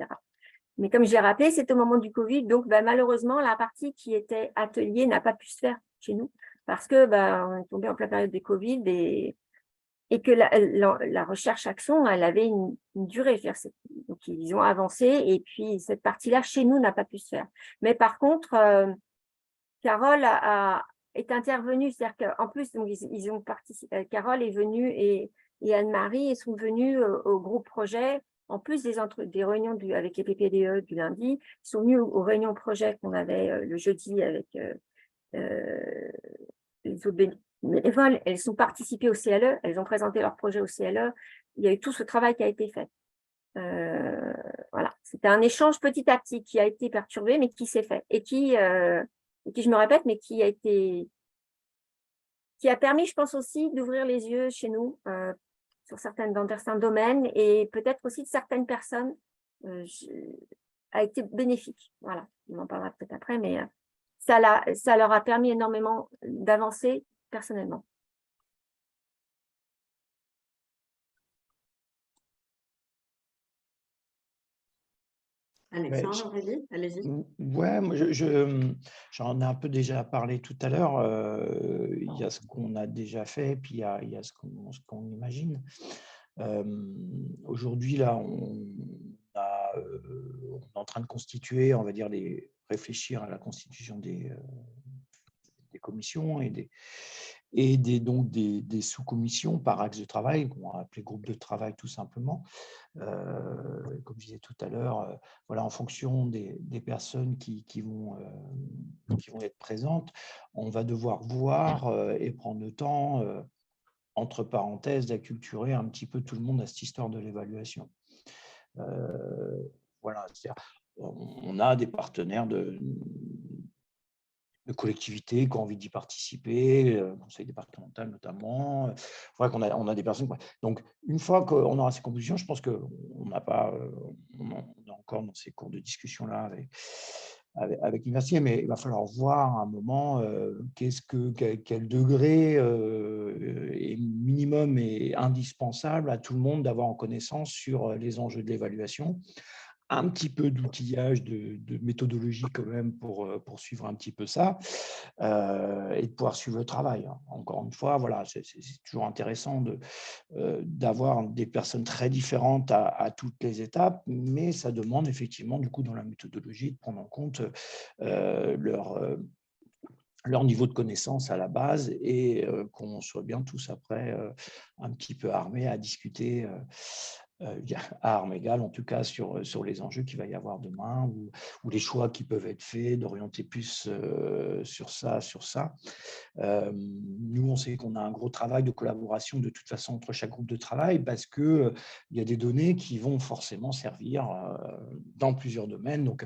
Mais comme j'ai rappelé, c'était au moment du Covid. Donc, malheureusement, la partie qui était atelier n'a pas pu se faire chez nous parce que on est tombé en pleine période de Covid et que la recherche-action, elle avait une durée. Donc, ils ont avancé et puis cette partie-là, chez nous, n'a pas pu se faire. Mais par contre, Carole est intervenue, c'est-à-dire qu'en plus, donc, ils ont participé. Carole est venue et Anne-Marie sont venues au groupe projet, en plus des réunions avec les PPDE du lundi, ils sont venus aux réunions projet qu'on avait le jeudi avec les autres bénévoles. Elles ont participé au CLE, elles ont présenté leur projet au CLE. Il y a eu tout ce travail qui a été fait. Voilà, c'était un échange petit à petit qui a été perturbé, mais qui s'est fait et qui je me répète, mais qui a permis, je pense aussi, d'ouvrir les yeux chez nous dans certains domaines et peut-être aussi de certaines personnes a été bénéfique. Voilà, on en parlera peut-être après, mais ça leur a permis énormément d'avancer personnellement. Alexandre, allez-y. Ouais, moi j'en ai un peu déjà parlé tout à l'heure. Il y a ce qu'on a déjà fait, puis il y a ce qu'on imagine. Aujourd'hui, là, on est en train de constituer, on va dire, réfléchir à la constitution des commissions donc des sous-commissions par axe de travail, qu'on va appeler groupe de travail tout simplement. Comme je disais tout à l'heure, voilà, en fonction des personnes qui vont être présentes, on va devoir voir et prendre le temps entre parenthèses, d'acculturer un petit peu tout le monde à cette histoire de l'évaluation. Voilà, c'est-à-dire, on a des partenaires de collectivités qui ont envie d'y participer, conseil départemental notamment. Voilà, on a des personnes. Donc, une fois qu'on aura ces conclusions, je pense qu'on n'a pas, on est encore dans ces cours de discussion-là avec l'université, mais il va falloir voir à un moment quel degré est minimum et indispensable à tout le monde d'avoir en connaissance sur les enjeux de l'évaluation. Un petit peu d'outillage, de méthodologie quand même pour suivre un petit peu ça et de pouvoir suivre le travail. Encore une fois, voilà, c'est toujours intéressant d'avoir des personnes très différentes à toutes les étapes, mais ça demande effectivement, du coup, dans la méthodologie, de prendre en compte leur niveau de connaissance à la base et qu'on soit bien tous après un petit peu armés à discuter à armes égales, en tout cas sur les enjeux qu'il va y avoir demain ou les choix qui peuvent être faits, d'orienter plus sur ça. Nous, on sait qu'on a un gros travail de collaboration de toute façon entre chaque groupe de travail parce qu'il y a des données qui vont forcément servir dans plusieurs domaines. Donc,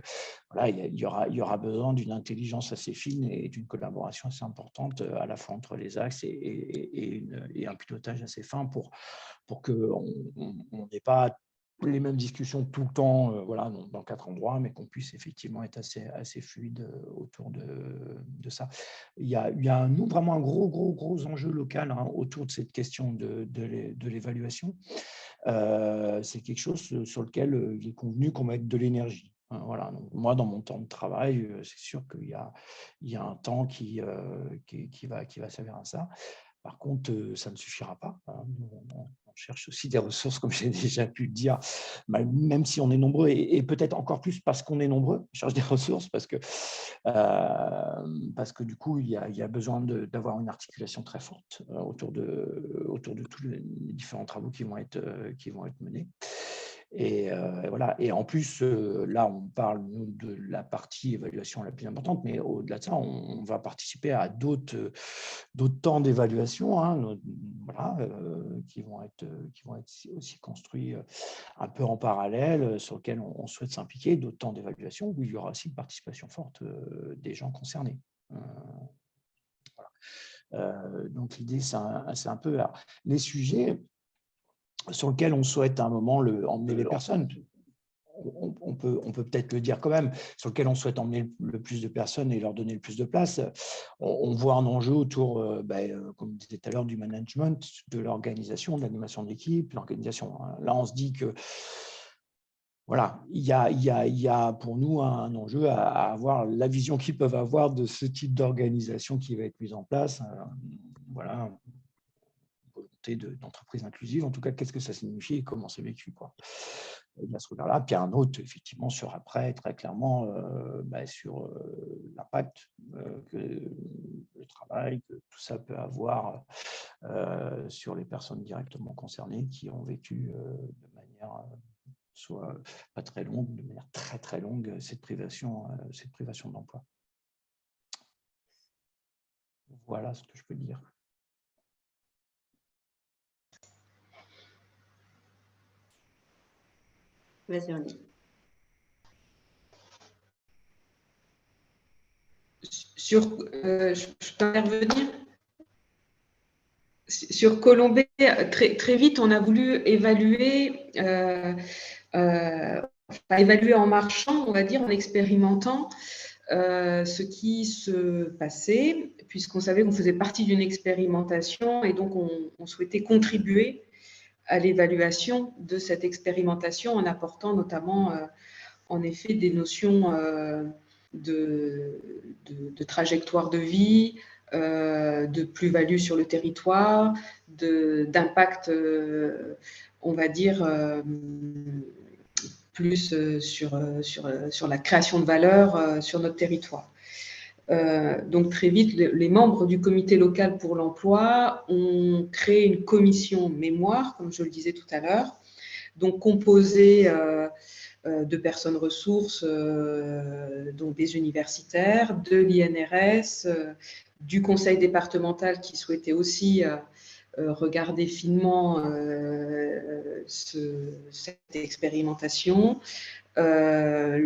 voilà, il y aura besoin d'une intelligence assez fine et d'une collaboration assez importante à la fois entre les axes et un pilotage assez fin pour qu'on n'ait pas les mêmes discussions tout le temps voilà, dans 4 endroits, mais qu'on puisse effectivement être assez fluide autour de ça. Il y a vraiment un gros enjeu local autour de cette question de l'évaluation. C'est quelque chose sur lequel il est convenu qu'on mette de l'énergie. Voilà. Donc, moi, dans mon temps de travail, c'est sûr qu'il y a un temps qui va servir à ça. Par contre, ça ne suffira pas. On cherche aussi des ressources, comme j'ai déjà pu le dire, même si on est nombreux, et peut-être encore plus parce qu'on est nombreux, on cherche des ressources, parce que du coup, il y a besoin d'avoir une articulation très forte autour de tous les différents travaux qui vont être menés. Et voilà. Et en plus, là, on parle nous, de la partie évaluation la plus importante, mais au-delà de ça, on va participer à d'autres temps d'évaluation, voilà, qui vont être aussi construits un peu en parallèle, sur lesquels on souhaite s'impliquer, d'autres temps d'évaluation où il y aura aussi une participation forte des gens concernés. Voilà. Donc l'idée, c'est un peu les sujets sur lequel on souhaite à un moment emmener les personnes. On peut peut-être le dire quand même, sur lequel on souhaite emmener le plus de personnes et leur donner le plus de place. On voit un enjeu autour, comme je disais tout à l'heure, du management, de l'organisation, de l'animation d'équipe, l'organisation. Là, on se dit que voilà, il y a pour nous un enjeu à avoir la vision qu'ils peuvent avoir de ce type d'organisation qui va être mise en place. Voilà, volonté d'entreprise inclusive. En tout cas, qu'est-ce que ça signifie et comment c'est vécu, quoi. Il y a ce regard-là. Puis un autre, effectivement, sur après, très clairement, sur l'impact que le travail, que tout ça peut avoir sur les personnes directement concernées qui ont vécu de manière soit pas très longue, de manière très très longue, cette privation d'emploi. Voilà ce que je peux dire. Vas-y, Annie. Je peux intervenir sur Colombey. Très vite, on a voulu évaluer en marchant, on va dire, en expérimentant ce qui se passait, puisqu'on savait qu'on faisait partie d'une expérimentation et donc on souhaitait contribuer à l'évaluation de cette expérimentation en apportant notamment, en effet, des notions de trajectoire de vie, de plus-value sur le territoire, d'impact, on va dire, plus sur la création de valeur sur notre territoire. Donc très vite, les membres du comité local pour l'emploi ont créé une commission mémoire, comme je le disais tout à l'heure, donc composée de personnes ressources, donc des universitaires, de l'INRS, du conseil départemental qui souhaitait aussi regarder finement cette expérimentation. La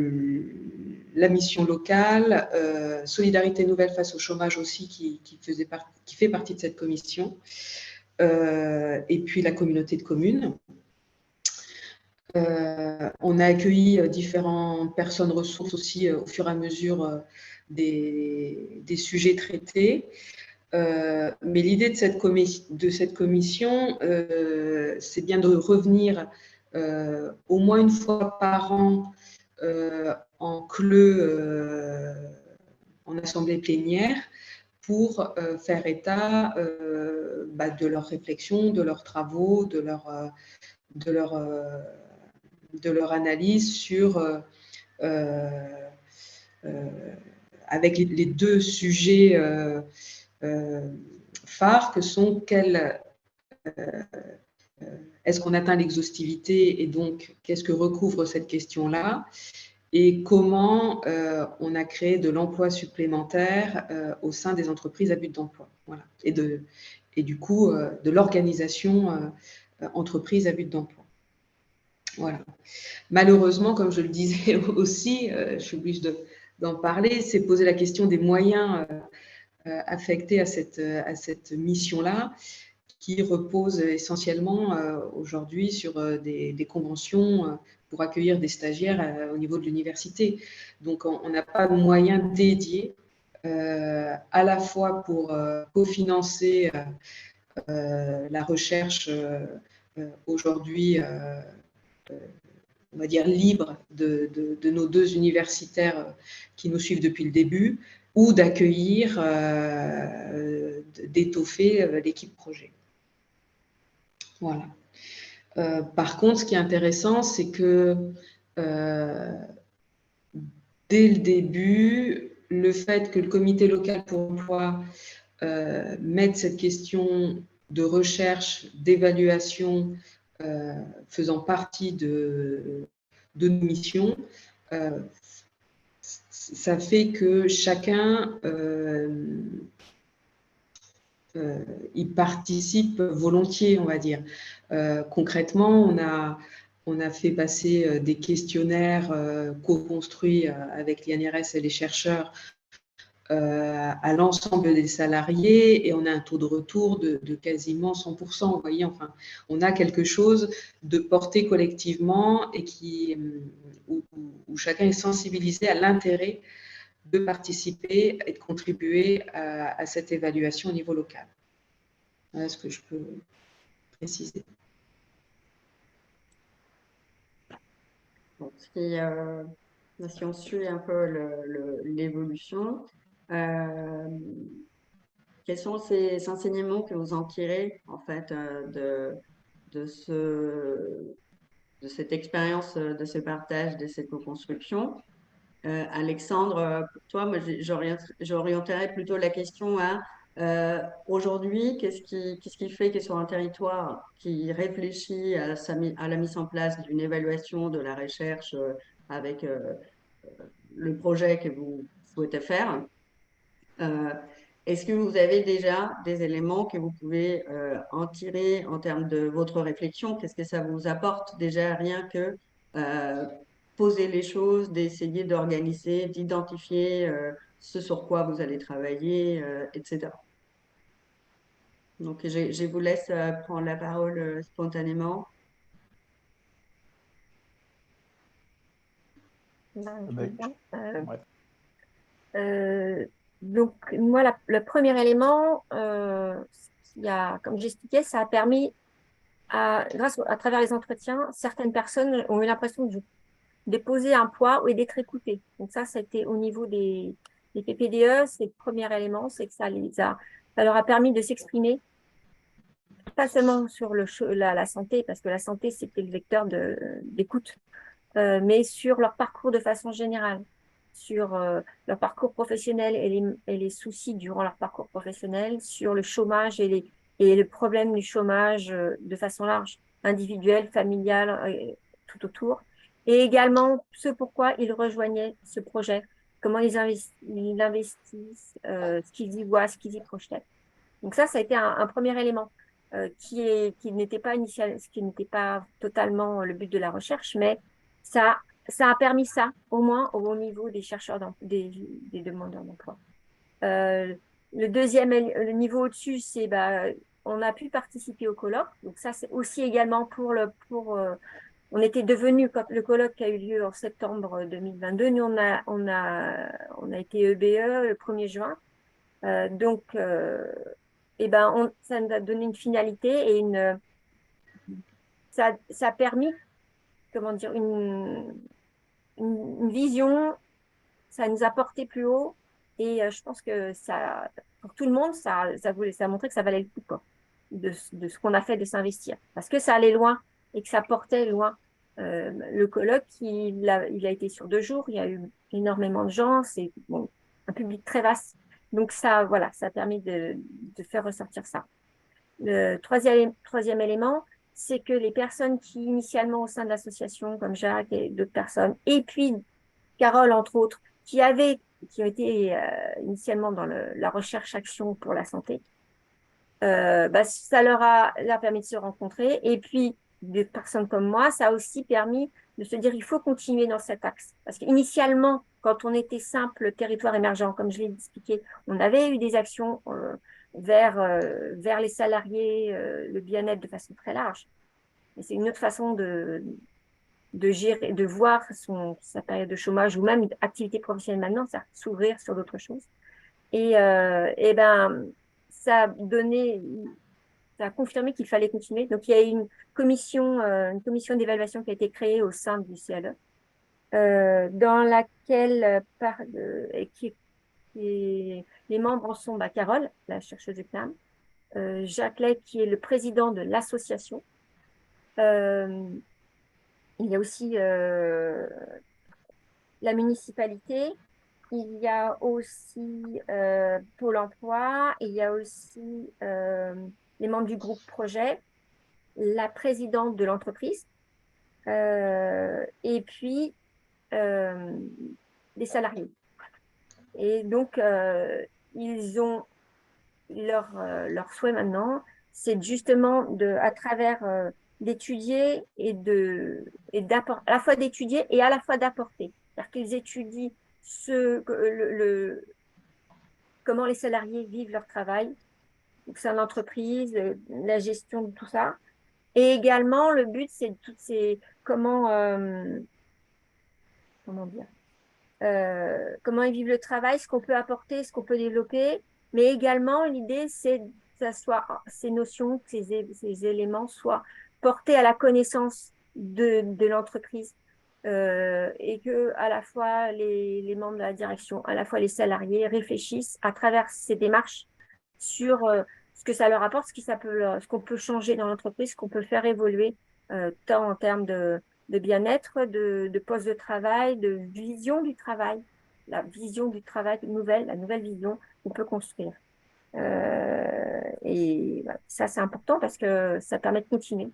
mission locale, Solidarité Nouvelle face au chômage aussi, qui fait partie de cette commission, et puis la communauté de communes. On a accueilli différentes personnes ressources aussi au fur et à mesure des sujets traités. Mais l'idée de cette commission, c'est bien de revenir au moins une fois par an en CLE, en assemblée plénière, pour faire état de leurs réflexions, de leurs travaux, de leur analyse sur avec les deux sujets phares que sont est-ce qu'on atteint l'exhaustivité et donc qu'est-ce que recouvre cette question-là et comment on a créé de l'emploi supplémentaire au sein des entreprises à but d'emploi. Voilà. Et du coup, de l'organisation entreprise à but d'emploi. Voilà. Malheureusement, comme je le disais aussi, je suis obligée d'en parler, c'est poser la question des moyens affectés à cette mission-là, qui repose essentiellement aujourd'hui sur des conventions pour accueillir des stagiaires au niveau de l'université. Donc, on n'a pas de moyens dédiés à la fois pour cofinancer la recherche aujourd'hui, on va dire, libre de nos deux universitaires qui nous suivent depuis le début, ou d'accueillir, d'étoffer l'équipe projet. Voilà. Par contre, ce qui est intéressant, c'est que dès le début, le fait que le comité local pour l'emploi mette cette question de recherche, d'évaluation faisant partie de nos missions, ça fait que chacun y participe volontiers, on va dire. Concrètement, on a fait passer des questionnaires co-construits avec l'INRS et les chercheurs à l'ensemble des salariés et on a un taux de retour de quasiment 100%. Vous voyez, enfin, on a quelque chose de porté collectivement et où chacun est sensibilisé à l'intérêt de participer et de contribuer à cette évaluation au niveau local. Voilà ce que je peux préciser. Bon, si on suit un peu l'évolution, quels sont ces enseignements que vous en tirez en fait de cette expérience, de ce partage, de cette co-construction? Alexandre, pour toi, moi, j'orienterais plutôt la question à aujourd'hui, qu'est-ce qui fait que sur un territoire qui réfléchit à la mise en place d'une évaluation de la recherche avec le projet que vous souhaitez faire, est-ce que vous avez déjà des éléments que vous pouvez en tirer en termes de votre réflexion? Qu'est-ce que ça vous apporte déjà rien que poser les choses, d'essayer d'organiser, d'identifier ce sur quoi vous allez travailler, etc. Donc, je vous laisse prendre la parole spontanément. Donc, moi, le premier élément, comme j'expliquais, ça a permis, à travers les entretiens, certaines personnes ont eu l'impression de déposer un poids et d'être écoutées. Donc ça, c'était au niveau des PPDE, c'est le premier élément, c'est que ça leur a permis de s'exprimer, pas seulement sur la santé, parce que la santé, c'était le vecteur d'écoute, mais sur leur parcours de façon générale, sur leur parcours professionnel et les soucis durant leur parcours professionnel, sur le chômage et le problème du chômage de façon large, individuel, familial, tout autour. Et également ce pourquoi ils rejoignaient ce projet, comment ils investissent, ce qu'ils y voient, ce qu'ils y projetaient. Donc ça a été un premier élément. qui n'était pas ce qui n'était pas totalement le but de la recherche, mais ça a permis ça, au moins au niveau des chercheurs, des demandeurs d'emploi. Le niveau au-dessus, c'est on a pu participer au colloque. Donc ça, c'est aussi également on était devenu, quand le colloque a eu lieu en septembre 2022, nous on a été EBE le 1er juin. Donc, ça nous a donné une finalité et ça a permis, comment dire, une vision, ça nous a porté plus haut et je pense que pour tout le monde, ça a montré que ça valait le coup, quoi, de ce qu'on a fait, de s'investir. Parce que ça allait loin et que ça portait loin. Le colloque, il a été sur 2 jours, il y a eu énormément de gens, c'est un public très vaste. Donc ça, voilà, ça a permis de faire ressortir ça. Le troisième élément, c'est que les personnes qui, initialement au sein de l'association, comme Jacques et d'autres personnes, et puis Carole, entre autres, qui ont été initialement dans la recherche-action pour la santé, ça leur a permis de se rencontrer. Et puis, des personnes comme moi, ça a aussi permis de se dire il faut continuer dans cet axe. Parce qu'initialement, quand on était simple territoire émergent, comme je l'ai expliqué, on avait eu des actions vers les salariés, le bien-être de façon très large. Et c'est une autre façon de gérer, de voir sa période de chômage ou même une activité professionnelle maintenant, ça s'ouvrir sur d'autres choses. Et ça a confirmé qu'il fallait continuer. Donc, il y a eu une commission d'évaluation qui a été créée au sein du CLE, dans laquelle les membres sont Carole, la chercheuse du CNAM, Jacques Ley, qui est le président de l'association. Il y a aussi la municipalité. Il y a aussi Pôle emploi, il y a aussi les membres du groupe projet, la présidente de l'entreprise, et puis les salariés. Et donc, ils ont leur souhait maintenant, c'est justement à travers d'étudier à la fois d'étudier et à la fois d'apporter. C'est-à-dire qu'ils étudient comment les salariés vivent leur travail, c'est l'entreprise, la gestion de tout ça. Et également, le but, c'est comment dire, comment ils vivent le travail, ce qu'on peut apporter, ce qu'on peut développer. Mais également, l'idée, c'est que ces notions, ces éléments soient portés à la connaissance de l'entreprise. Et que à la fois les membres de la direction, à la fois les salariés réfléchissent à travers ces démarches sur ce que ça leur apporte, ce qu'on peut changer dans l'entreprise, ce qu'on peut faire évoluer, tant en termes de bien-être, de poste de travail, de vision du travail, la vision du travail nouvelle, la nouvelle vision qu'on peut construire. Et voilà, ça, c'est important parce que ça permet de continuer.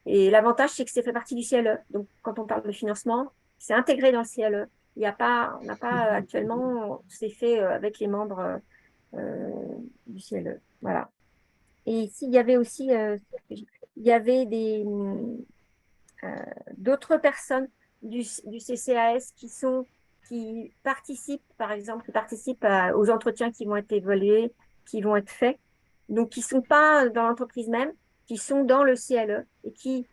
Et l'avantage, c'est que c'est fait partie du CLE. Donc, quand on parle de financement, c'est intégré dans le CLE. On n'a pas actuellement, c'est fait avec les membres du CLE. Voilà. Et ici, il y avait aussi d'autres personnes du CCAS qui participent, par exemple, aux entretiens qui vont être évalués, qui vont être faits. Donc, qui ne sont pas dans l'entreprise même, qui sont dans le CLE et qui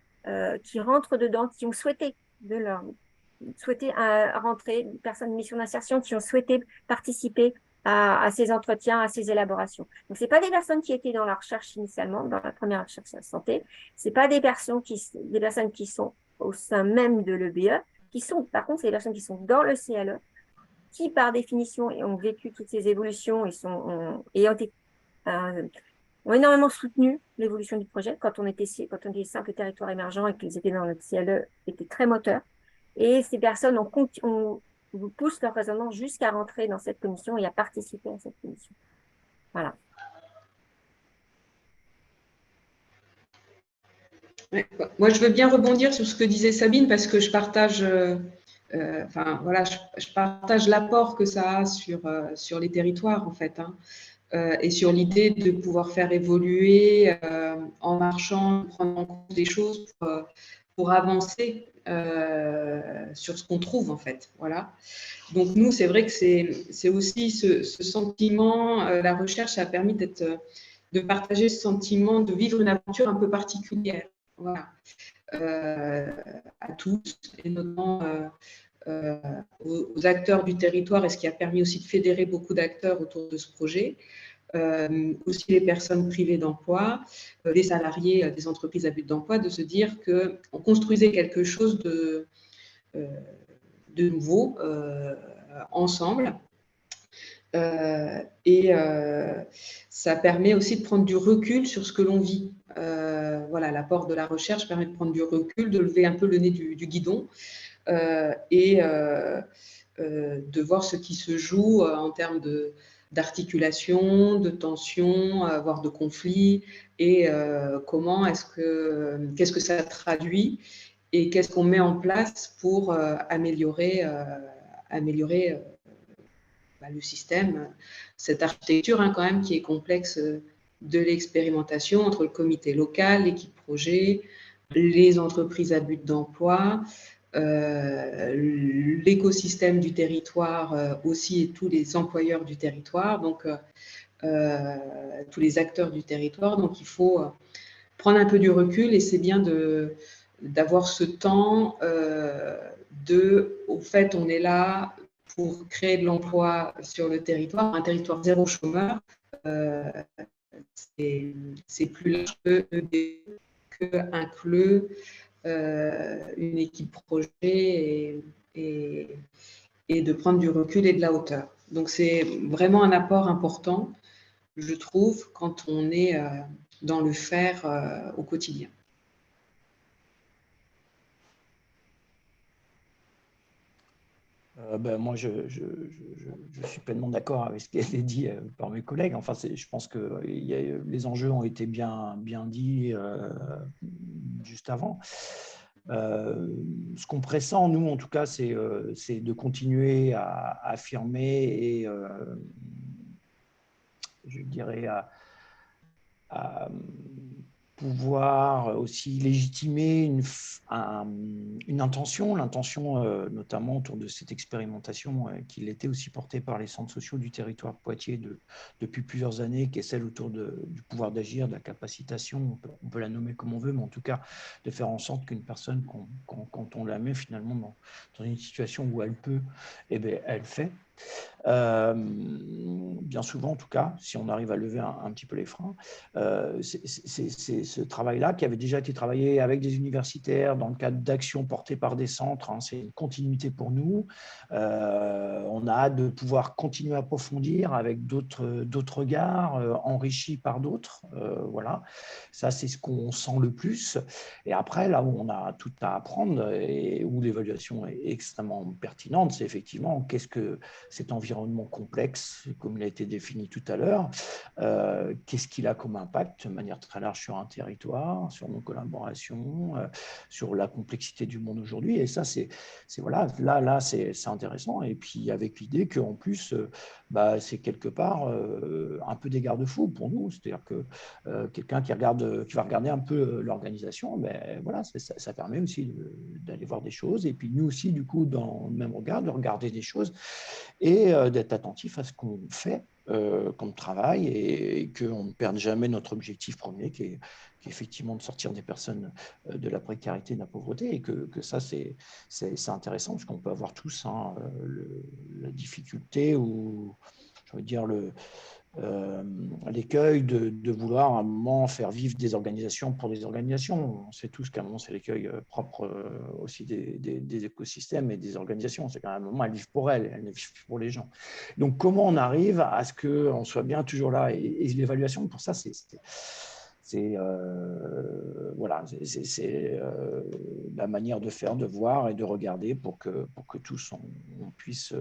rentrent dedans, qui ont souhaité rentrer, des personnes de mission d'insertion qui ont souhaité participer à ces entretiens, à ces élaborations. Donc, ce n'est pas des personnes qui étaient dans la recherche initialement, dans la première recherche de la santé. Ce n'est pas des personnes qui sont au sein même de l'EBE, par contre, c'est des personnes qui sont dans le CLE, qui, par définition, ont vécu toutes ces évolutions ont énormément soutenu l'évolution du projet quand on était simple territoire émergent et qu'ils étaient dans le CLE, étaient très moteurs. Et ces personnes vous poussent leur raisonnement jusqu'à rentrer dans cette commission et à participer à cette commission. Voilà. Moi, je veux bien rebondir sur ce que disait Sabine parce que je partage, je partage l'apport que ça a sur les territoires en fait. et sur l'idée de pouvoir faire évoluer en marchant, prendre en compte des choses pour avancer sur ce qu'on trouve en fait. Voilà. Donc nous, c'est vrai que c'est aussi ce sentiment, la recherche a permis de partager ce sentiment de vivre une aventure un peu particulière. Voilà. À tous, et notamment aux acteurs du territoire, et ce qui a permis aussi de fédérer beaucoup d'acteurs autour de ce projet. Aussi les personnes privées d'emploi, les salariés des entreprises à but d'emploi, de se dire qu'on construisait quelque chose de nouveau ensemble. Et ça permet aussi de prendre du recul sur ce que l'on vit. Voilà, l'apport de la recherche permet de prendre du recul, de lever un peu le nez du guidon et de voir ce qui se joue en termes d'articulation, de tension, voire de conflit, et qu'est-ce que ça traduit et qu'est-ce qu'on met en place pour améliorer le système, cette architecture quand même qui est complexe de l'expérimentation entre le comité local, l'équipe projet, les entreprises à but d'emploi, l'écosystème du territoire aussi et tous les employeurs du territoire, donc tous les acteurs du territoire. Donc il faut prendre un peu du recul et c'est bien d'avoir ce temps au fait, on est là pour créer de l'emploi sur le territoire, un territoire zéro chômeur. C'est plus large qu'un CLE, une équipe projet et de prendre du recul et de la hauteur. Donc c'est vraiment un apport important, je trouve, quand on est dans le faire au quotidien. Moi, je suis pleinement d'accord avec ce qui a été dit par mes collègues. Enfin, je pense que les enjeux ont été bien dits juste avant. Ce qu'on pressent, nous, en tout cas, c'est de continuer à affirmer et, je dirais, à pouvoir aussi légitimer une intention, l'intention notamment autour de cette expérimentation qui était aussi portée par les centres sociaux du territoire de Poitiers depuis plusieurs années, qui est celle autour du pouvoir d'agir, de la capacitation, on peut la nommer comme on veut, mais en tout cas de faire en sorte qu'une personne, quand on la met finalement dans une situation où elle peut, eh bien, elle fait. Bien souvent, en tout cas, si on arrive à lever un petit peu les freins, c'est ce travail-là qui avait déjà été travaillé avec des universitaires dans le cadre d'actions portées par des centres. Hein, c'est une continuité pour nous. On a hâte de pouvoir continuer à approfondir avec d'autres regards, enrichis par d'autres. Voilà, ça c'est ce qu'on sent le plus. Et après, là où on a tout à apprendre et où l'évaluation est extrêmement pertinente, c'est effectivement qu'est-ce que cet environnement complexe, comme il a été défini tout à l'heure, qu'est-ce qu'il a comme impact de manière très large sur un territoire, sur nos collaborations, sur la complexité du monde aujourd'hui. Et ça, c'est voilà, là c'est intéressant. Et puis avec l'idée qu'en plus, c'est quelque part un peu des garde-fous pour nous. C'est-à-dire que quelqu'un qui va regarder un peu l'organisation, voilà, ça permet aussi d'aller voir des choses. Et puis nous aussi, du coup, dans le même regard, de regarder des choses et d'être attentif à ce qu'on fait comme travail et qu'on ne perde jamais notre objectif premier qui est effectivement de sortir des personnes de la précarité et de la pauvreté et que ça, c'est intéressant parce qu'on peut avoir tous la difficulté ou, je veux dire, l'écueil de vouloir à un moment faire vivre des organisations pour des organisations. On sait tous qu'à un moment, c'est l'écueil propre aussi des écosystèmes et des organisations. C'est qu'à un moment, elles vivent pour elles ne vivent plus pour les gens. Donc, comment on arrive à ce qu'on soit bien toujours là et l'évaluation, pour ça, voilà, c'est la manière de faire, de voir et de regarder pour que tous on puisse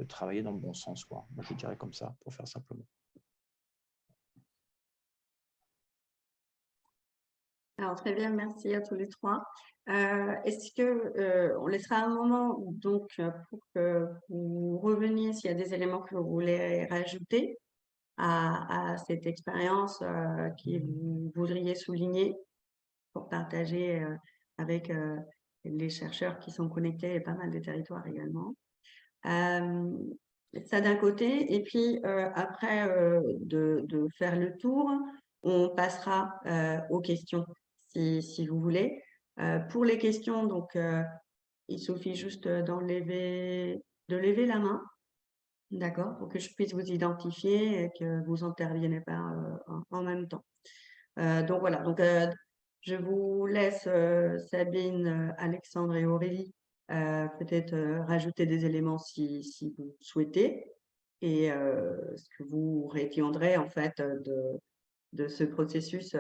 travailler dans le bon sens, quoi. Moi, je dirais comme ça, pour faire simplement. Alors, très bien, merci à tous les trois. Est-ce que on laissera un moment donc pour que vous reveniez s'il y a des éléments que vous voulez rajouter? à cette expérience que vous voudriez souligner pour partager avec les chercheurs qui sont connectés et pas mal de territoires également. Ça d'un côté, et puis après de faire le tour, on passera aux questions si vous voulez. Pour les questions, donc il suffit juste de lever la main, d'accord, pour que je puisse vous identifier et que vous intervenez pas en même temps. Donc voilà, donc je vous laisse Sabine, Alexandre et Aurélie peut-être rajouter des éléments si vous souhaitez, et ce que vous retiendrez en fait de ce processus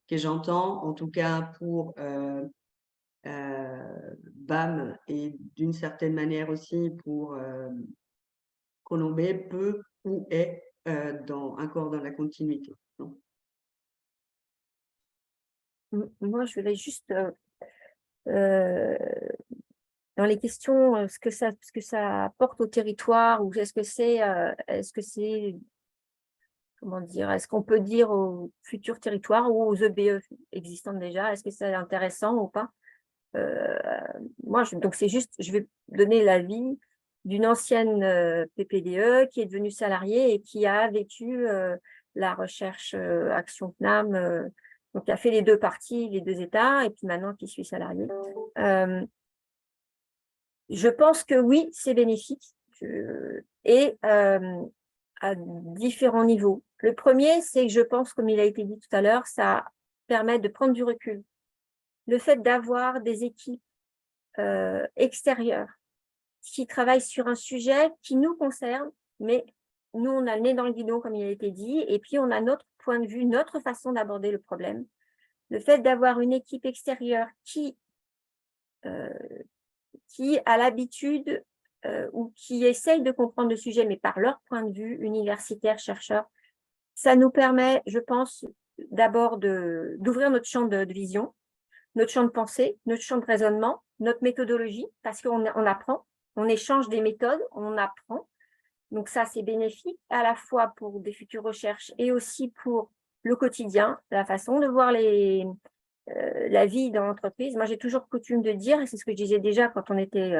que j'entends, en tout cas pour BAM et d'une certaine manière aussi pour Colombais, peut ou est encore dans la continuité. Donc, Moi, je voulais juste, dans les questions, ce que ça apporte au territoire, ou est-ce que c'est, comment dire, est-ce qu'on peut dire aux futurs territoires ou aux EBE existants déjà, est-ce que c'est intéressant ou pas? Moi, donc c'est juste, je vais donner l'avis d'une ancienne PPDE qui est devenue salariée et qui a vécu la recherche Action CNAM, donc qui a fait les deux parties, les deux états, et puis maintenant qui suis salariée. Je pense que oui, c'est bénéfique, et à différents niveaux. Le premier, c'est que je pense, comme il a été dit tout à l'heure, ça permet de prendre du recul. Le fait d'avoir des équipes extérieures qui travaillent sur un sujet qui nous concerne, mais nous, on a le nez dans le guidon, comme il a été dit, et puis on a notre point de vue, notre façon d'aborder le problème. Le fait d'avoir une équipe extérieure qui a l'habitude ou qui essaye de comprendre le sujet, mais par leur point de vue, universitaire, chercheur, ça nous permet, je pense, d'abord d'ouvrir notre champ de vision, notre champ de pensée, notre champ de raisonnement, notre méthodologie, parce qu'on apprend, on échange des méthodes, on apprend. Donc ça, c'est bénéfique à la fois pour des futures recherches et aussi pour le quotidien, la façon de voir la vie dans l'entreprise. Moi, j'ai toujours coutume de dire, et c'est ce que je disais déjà quand on était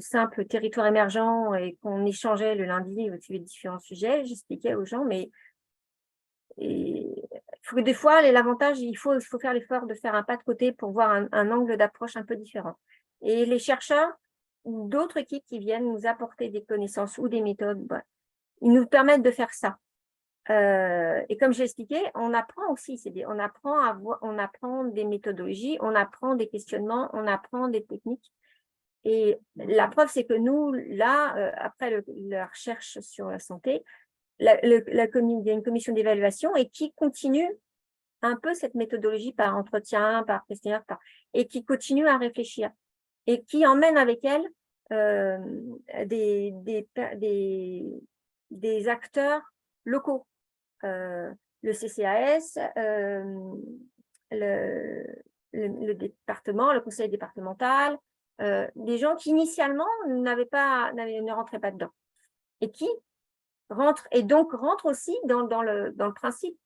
simple territoire émergent et qu'on échangeait le lundi au sujet de différents sujets, j'expliquais aux gens, mais des fois, l'avantage, il faut faire l'effort de faire un pas de côté pour voir un angle d'approche un peu différent. Et les chercheurs ou d'autres équipes qui viennent nous apporter des connaissances ou des méthodes, ils nous permettent de faire ça. Et comme j'ai expliqué, on apprend aussi, on apprend des méthodologies, on apprend des questionnements, on apprend des techniques. Et la preuve, c'est que nous, là, après la recherche sur la santé, il y a une commission d'évaluation et qui continue un peu cette méthodologie par entretien, par questionnaire, et qui continue à réfléchir et qui emmène avec elle des acteurs locaux, le CCAS, le département, le conseil départemental, des gens qui initialement ne rentraient pas dedans et qui rentrent aussi dans le principe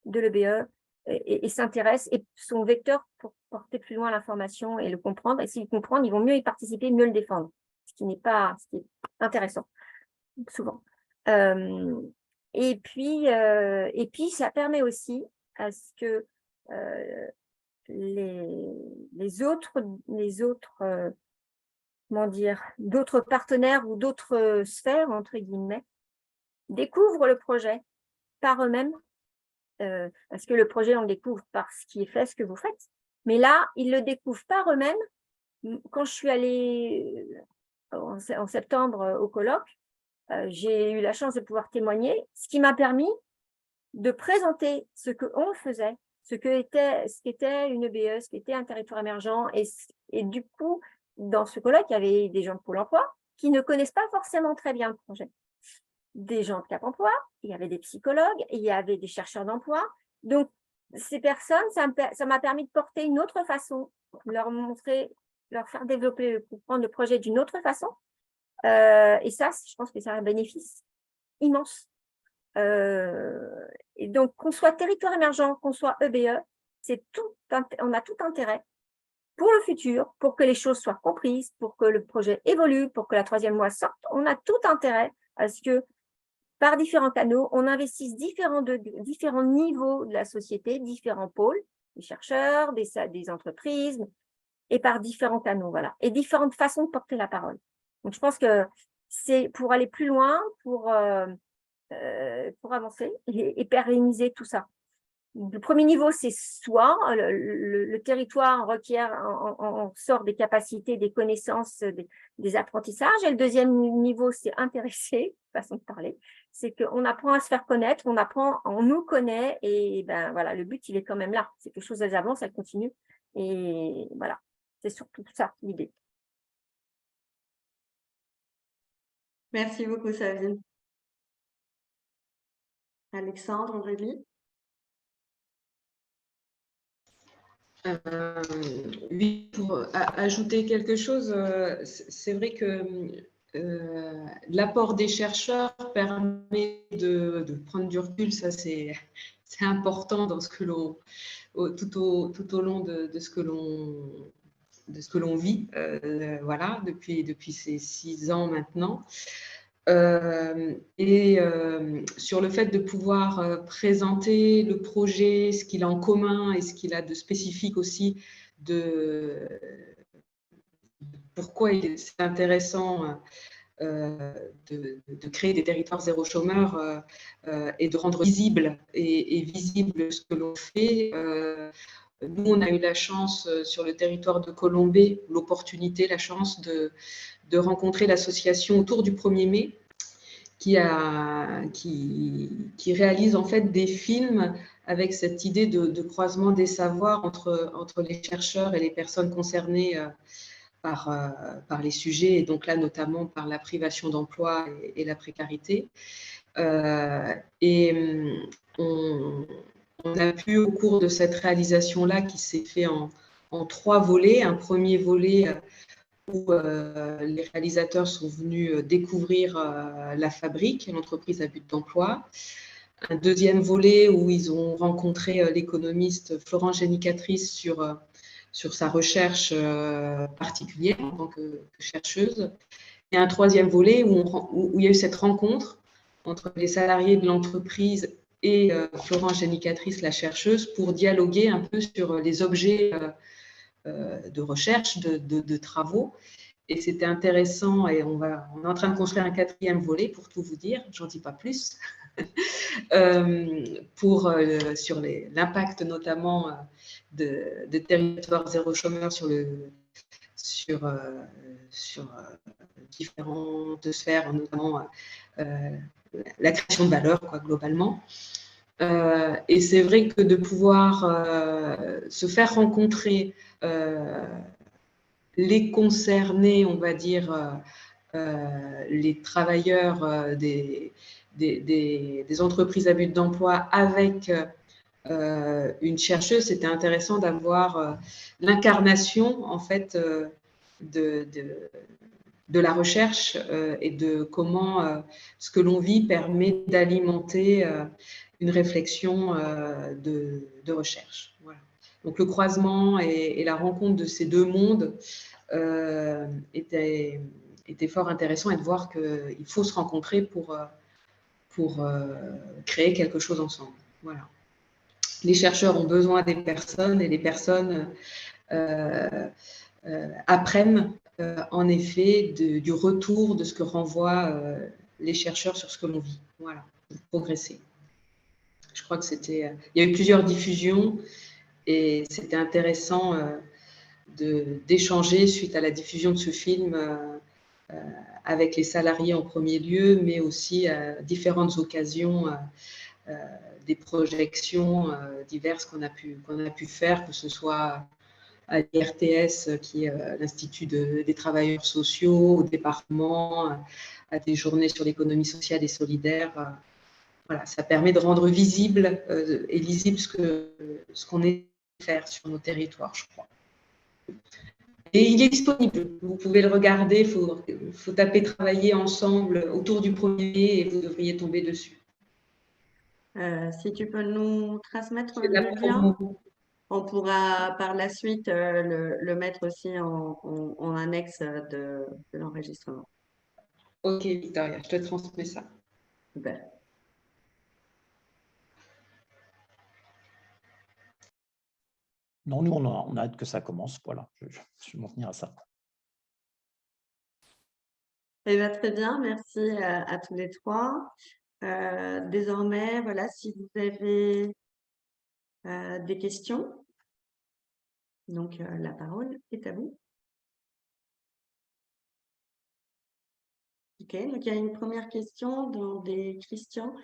de l'EBE et s'intéressent et sont vecteurs pour porter plus loin l'information et le comprendre. Et s'ils comprennent, ils vont mieux y participer, mieux le défendre, ce qui est intéressant, souvent. Et puis, ça permet aussi à ce que les autres comment dire, d'autres partenaires ou d'autres sphères, entre guillemets, découvrent le projet par eux-mêmes, parce que le projet, on le découvre par ce qui est fait, ce que vous faites. Mais là, ils le découvrent par eux-mêmes. Quand je suis allée en septembre au colloque, j'ai eu la chance de pouvoir témoigner, ce qui m'a permis de présenter ce qu'on faisait, ce qu'était une EBE, ce qu'était un territoire émergent. Et du coup, dans ce colloque, il y avait des gens de Pôle emploi qui ne connaissent pas forcément très bien le projet. Des gens de Cap Emploi, il y avait des psychologues, il y avait des chercheurs d'emploi. Donc, ces personnes, ça m'a permis de porter une autre façon, leur faire développer, comprendre le projet d'une autre façon. Et ça, je pense que c'est un bénéfice immense Et donc, qu'on soit territoire émergent, qu'on soit EBE, on a tout intérêt pour le futur, pour que les choses soient comprises, pour que le projet évolue, pour que la troisième loi sorte. On a tout intérêt à ce que, par différents canaux, on investisse différents niveaux de la société, différents pôles, des chercheurs, des entreprises, et par différents canaux, voilà, et différentes façons de porter la parole. Donc, je pense que c'est pour aller plus loin, pour avancer et pérenniser tout ça. Le premier niveau, c'est soi. Le territoire requiert, on sort des capacités, des connaissances, des apprentissages. Et le deuxième niveau, c'est intéresser, façon de parler. C'est qu'on apprend à se faire connaître, on nous connaît. Et ben voilà, le but, il est quand même là. C'est que les choses, elles avancent, elles continuent. Et voilà, c'est surtout ça, l'idée. Merci beaucoup, Sabine. Alexandre, Aurélie? Oui, pour ajouter quelque chose, c'est vrai que l'apport des chercheurs permet de prendre du recul, ça c'est important dans ce que tout au long de ce que l'on vit, voilà, depuis ces 6 ans maintenant. Sur le fait de pouvoir présenter le projet, ce qu'il a en commun et ce qu'il a de spécifique aussi, pourquoi c'est intéressant de créer des territoires zéro chômeur et de rendre visible ce que l'on fait. Nous, on a eu la chance sur le territoire de Colombey, l'opportunité, la chance de rencontrer l'association Autour du 1er mai, qui réalise en fait des films avec cette idée de croisement des savoirs entre les chercheurs et les personnes concernées par les sujets, et donc là notamment par la privation d'emploi et la précarité. On a pu, au cours de cette réalisation-là, qui s'est fait en 3 volets, un premier volet où les réalisateurs sont venus découvrir la fabrique, l'entreprise à but d'emploi. Un deuxième volet où ils ont rencontré l'économiste Florence Génicatrice sur sa recherche particulière en tant que chercheuse. Et un troisième volet où il y a eu cette rencontre entre les salariés de l'entreprise et Florence Génicatrice, la chercheuse, pour dialoguer un peu sur les objets de recherche, de travaux. Et c'était intéressant, et on est en train de construire un 4e volet, pour tout vous dire, j'en dis pas plus, sur l'impact notamment de territoire zéro chômeur sur différentes sphères, notamment la création de valeur, globalement. Et c'est vrai que de pouvoir se faire rencontrer les concernés, on va dire, les travailleurs des entreprises à but d'emploi avec une chercheuse, c'était intéressant d'avoir l'incarnation en fait de la recherche et de comment ce que l'on vit permet d'alimenter une réflexion de recherche. Voilà. Donc le croisement et la rencontre de ces deux mondes était fort intéressant, et de voir qu'il faut se rencontrer pour créer quelque chose ensemble. Voilà. Les chercheurs ont besoin des personnes, et les personnes apprennent en effet du retour de ce que renvoient les chercheurs sur ce que l'on vit. Voilà, pour progresser. Je crois que il y a eu plusieurs diffusions, et c'était intéressant d'échanger suite à la diffusion de ce film avec les salariés en premier lieu, mais aussi à différentes occasions, des projections diverses qu'on a pu faire, que ce soit à l'IRTS, qui est l'Institut des travailleurs sociaux, au département, à des journées sur l'économie sociale et solidaire. Voilà, ça permet de rendre visible et lisible ce qu'on est faire sur nos territoires, je crois. Et il est disponible, vous pouvez le regarder, il faut taper « Travailler ensemble » autour du 1er mai et vous devriez tomber dessus. Si tu peux nous transmettre C'est la le lien, promo. on pourra par la suite le mettre aussi en annexe de l'enregistrement. Ok, Victoria, je te transmets ça. Super. Non, nous, on a hâte que ça commence. Voilà, je vais m'en tenir à ça. Eh bien, très bien, merci à tous les trois. Désormais, voilà, si vous avez des questions, donc la parole est à vous. Ok, donc il y a une première question des Christian.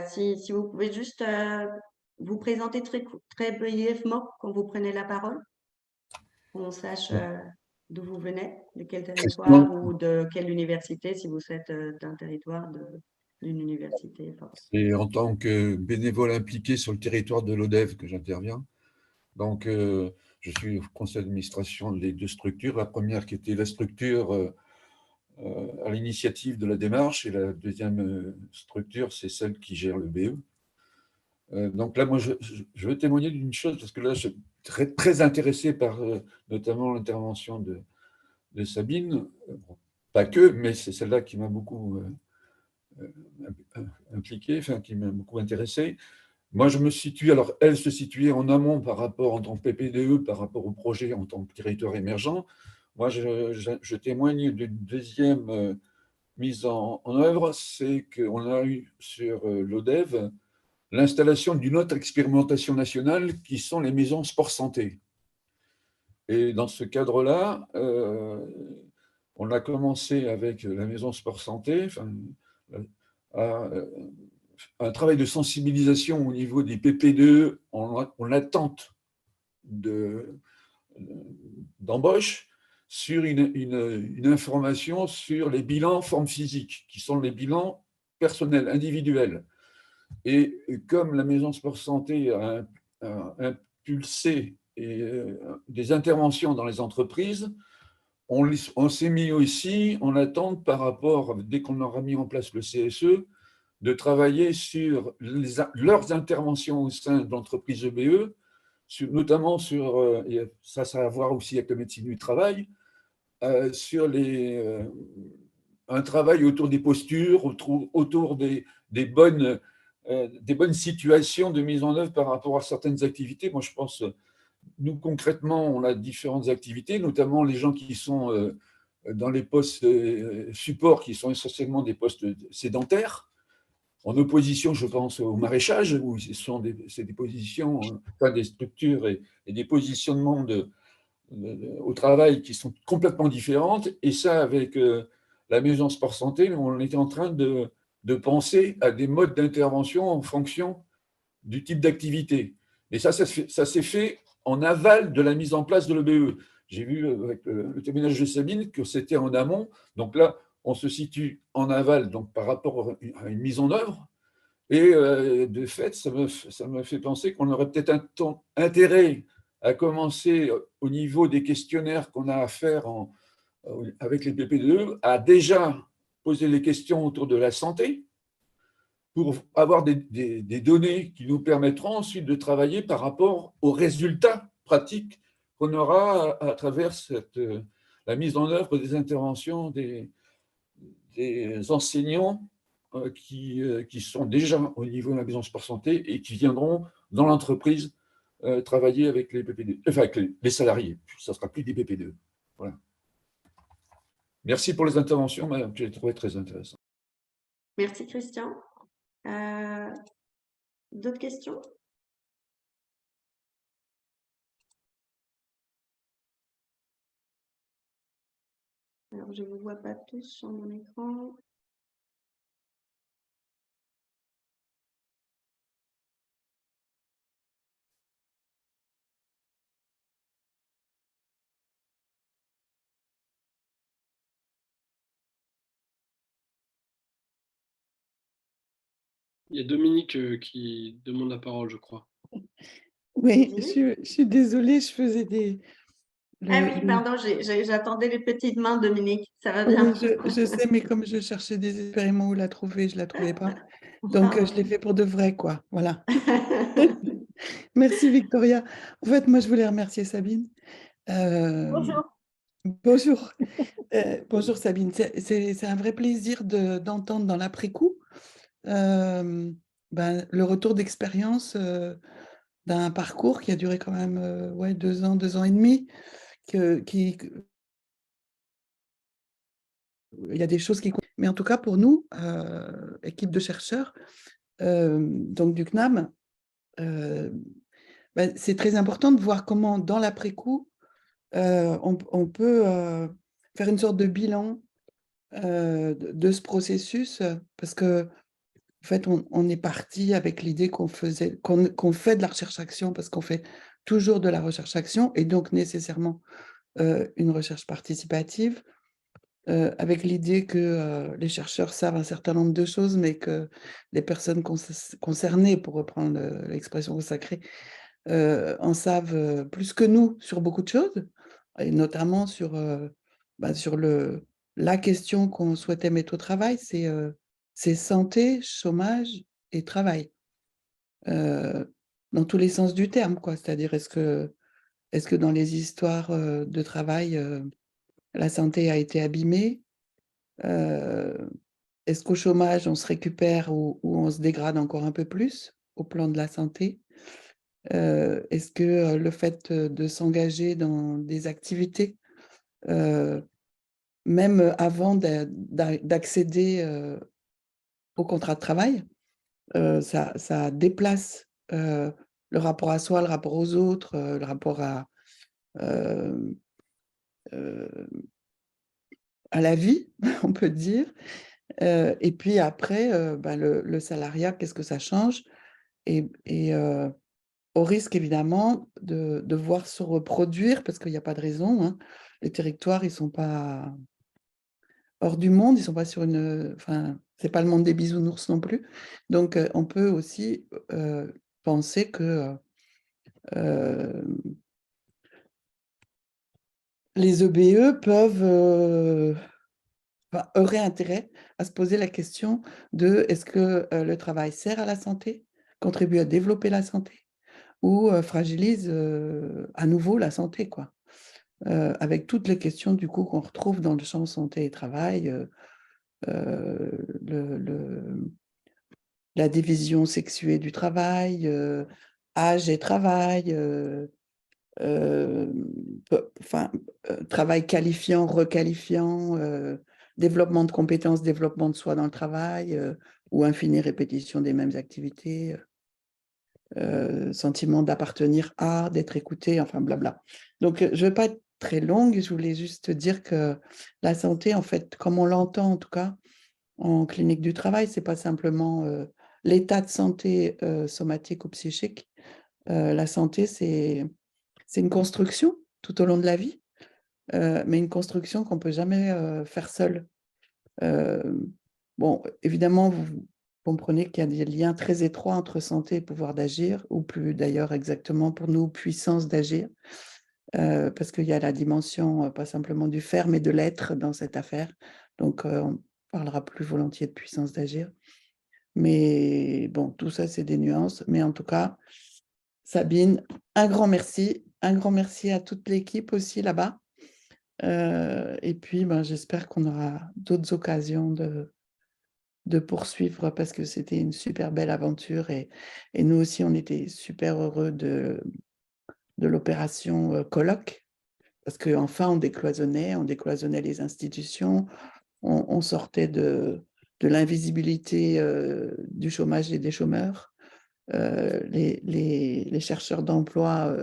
Si vous pouvez juste vous présenter très brièvement quand vous prenez la parole, qu'on sache d'où vous venez, de quel territoire ou de quelle université, si vous êtes d'un territoire d'une université. Enfin, C'est en tant que bénévole impliqué sur le territoire de l'ODEV que j'interviens. Donc, je suis au conseil d'administration des deux structures. La première qui était la structure à l'initiative de la démarche et la deuxième structure, c'est celle qui gère le BE. Donc là, moi, je veux témoigner d'une chose parce que là, je suis très intéressé par notamment l'intervention de Sabine. Pas que, mais c'est celle-là qui m'a beaucoup impliqué, enfin, qui m'a beaucoup intéressé. Moi, je me situe, alors elle se situait en amont par rapport en tant que PPDE, par rapport au projet en tant que territoire émergent. Moi, je témoigne d'une deuxième mise en œuvre, c'est qu'on a eu sur l'ODEV l'installation d'une autre expérimentation nationale qui sont les maisons sport-santé. Et dans ce cadre-là, on a commencé avec la maison sport-santé, enfin, un travail de sensibilisation au niveau des PPDE en attente d'embauche sur une information sur les bilans forme physique, qui sont les bilans personnels, individuels. Et comme la maison sport santé a impulsé des interventions dans les entreprises, on s'est mis aussi en attente par rapport, dès qu'on aura mis en place le CSE, de travailler sur leurs interventions au sein de l'entreprise EBE, notamment sur, et ça a à voir aussi avec la médecine du travail, sur un travail autour des postures, autour des bonnes situations de mise en œuvre par rapport à certaines activités. Moi, je pense, nous, concrètement, on a différentes activités, notamment les gens qui sont dans les postes supports, qui sont essentiellement des postes sédentaires, en opposition, je pense, au maraîchage, où c'est des positions, enfin, des structures et des positionnements au travail qui sont complètement différentes. Et ça, avec la maison sport santé, on était en train de penser à des modes d'intervention en fonction du type d'activité. Et ça s'est fait en aval de la mise en place de l'EBE. J'ai vu avec le témoignage de Sabine que c'était en amont. Donc là, on se situe en aval donc par rapport à une mise en œuvre. Et de fait, ça me fait penser qu'on aurait peut-être intérêt à commencer au niveau des questionnaires qu'on a à faire avec les PPDE, à déjà poser les questions autour de la santé pour avoir des données qui nous permettront ensuite de travailler par rapport aux résultats pratiques qu'on aura à travers la mise en œuvre des interventions des enseignants qui sont déjà au niveau de la maison sport santé et qui viendront dans l'entreprise travailler avec les PPD, enfin avec les salariés. Ça ne sera plus des PPD. Voilà. Merci pour les interventions, madame, que j'ai trouvé très intéressantes. Merci, Christian. D'autres questions? Alors, je ne vous vois pas tous sur mon écran. Il y a Dominique qui demande la parole, je crois. Oui, je suis désolée, je faisais des… Ah oui, pardon, j'attendais les petites mains, Dominique. Ça va bien? Oui, je sais, mais comme je cherchais désespérément où la trouver, je ne la trouvais pas. Donc, je l'ai fait pour de vrai, quoi. Voilà. Merci, Victoria. En fait, moi, je voulais remercier Sabine. Bonjour. Bonjour. Bonjour, Sabine. C'est un vrai plaisir d'entendre dans l'après-coup le retour d'expérience d'un parcours qui a duré quand même 2 ans et demi. Il y a des choses qui... Mais en tout cas, pour nous, équipe de chercheurs, donc du CNAM, c'est très important de voir comment, dans l'après-coup, on peut faire une sorte de bilan de ce processus, parce que en fait, on est parti avec l'idée qu'on fait de la recherche-action, parce qu'on fait toujours de la recherche-action, et donc nécessairement une recherche participative, avec l'idée que les chercheurs savent un certain nombre de choses, mais que les personnes concernées, pour reprendre l'expression consacrée, en savent plus que nous sur beaucoup de choses, et notamment sur la question qu'on souhaitait mettre au travail, c'est santé, chômage et travail, dans tous les sens du terme, quoi. C'est-à-dire, est-ce que dans les histoires de travail, la santé a été abîmée? Est-ce qu'au chômage, on se récupère ou on se dégrade encore un peu plus au plan de la santé? Est-ce que le fait de s'engager dans des activités, même avant d'accéder au contrat de travail, ça déplace le rapport à soi, le rapport aux autres, le rapport euh, à la vie, on peut dire. Et puis après, le salariat, qu'est-ce que ça change? Et au risque évidemment de voir se reproduire, parce qu'il n'y a pas de raison, hein. Les territoires, ils ne sont pas hors du monde, ils ne sont pas sur une... Enfin, ce n'est pas le monde des bisounours non plus. Donc, on peut aussi penser que les EBE peuvent... auraient intérêt à se poser la question de est-ce que le travail sert à la santé, contribue à développer la santé, ou fragilise à nouveau la santé, quoi. Avec toutes les questions du coup qu'on retrouve dans le champ santé et travail, la division sexuée du travail, âge et travail, travail qualifiant, requalifiant, développement de compétences, développement de soi dans le travail, ou infinie répétition des mêmes activités, sentiment d'appartenir à, d'être écouté, enfin blabla. Donc, je ne veux pas être très longue, je voulais juste dire que la santé, en fait, comme on l'entend en tout cas en clinique du travail, ce n'est pas simplement l'état de santé somatique ou psychique. La santé, c'est une construction tout au long de la vie, mais une construction qu'on ne peut jamais faire seul. Bon, évidemment, vous comprenez qu'il y a des liens très étroits entre santé et pouvoir d'agir, ou plus d'ailleurs exactement pour nous, puissance d'agir, parce qu'il y a la dimension, pas simplement du faire, mais de l'être dans cette affaire. Donc, on parlera plus volontiers de puissance d'agir. Mais bon, tout ça, c'est des nuances. Mais en tout cas, Sabine, un grand merci à toute l'équipe aussi là-bas. Et puis, j'espère qu'on aura d'autres occasions de poursuivre, parce que c'était une super belle aventure, et nous aussi, on était super heureux de l'opération colloque, parce qu'enfin, on décloisonnait les institutions, on sortait de l'invisibilité du chômage et des chômeurs. Les chercheurs d'emploi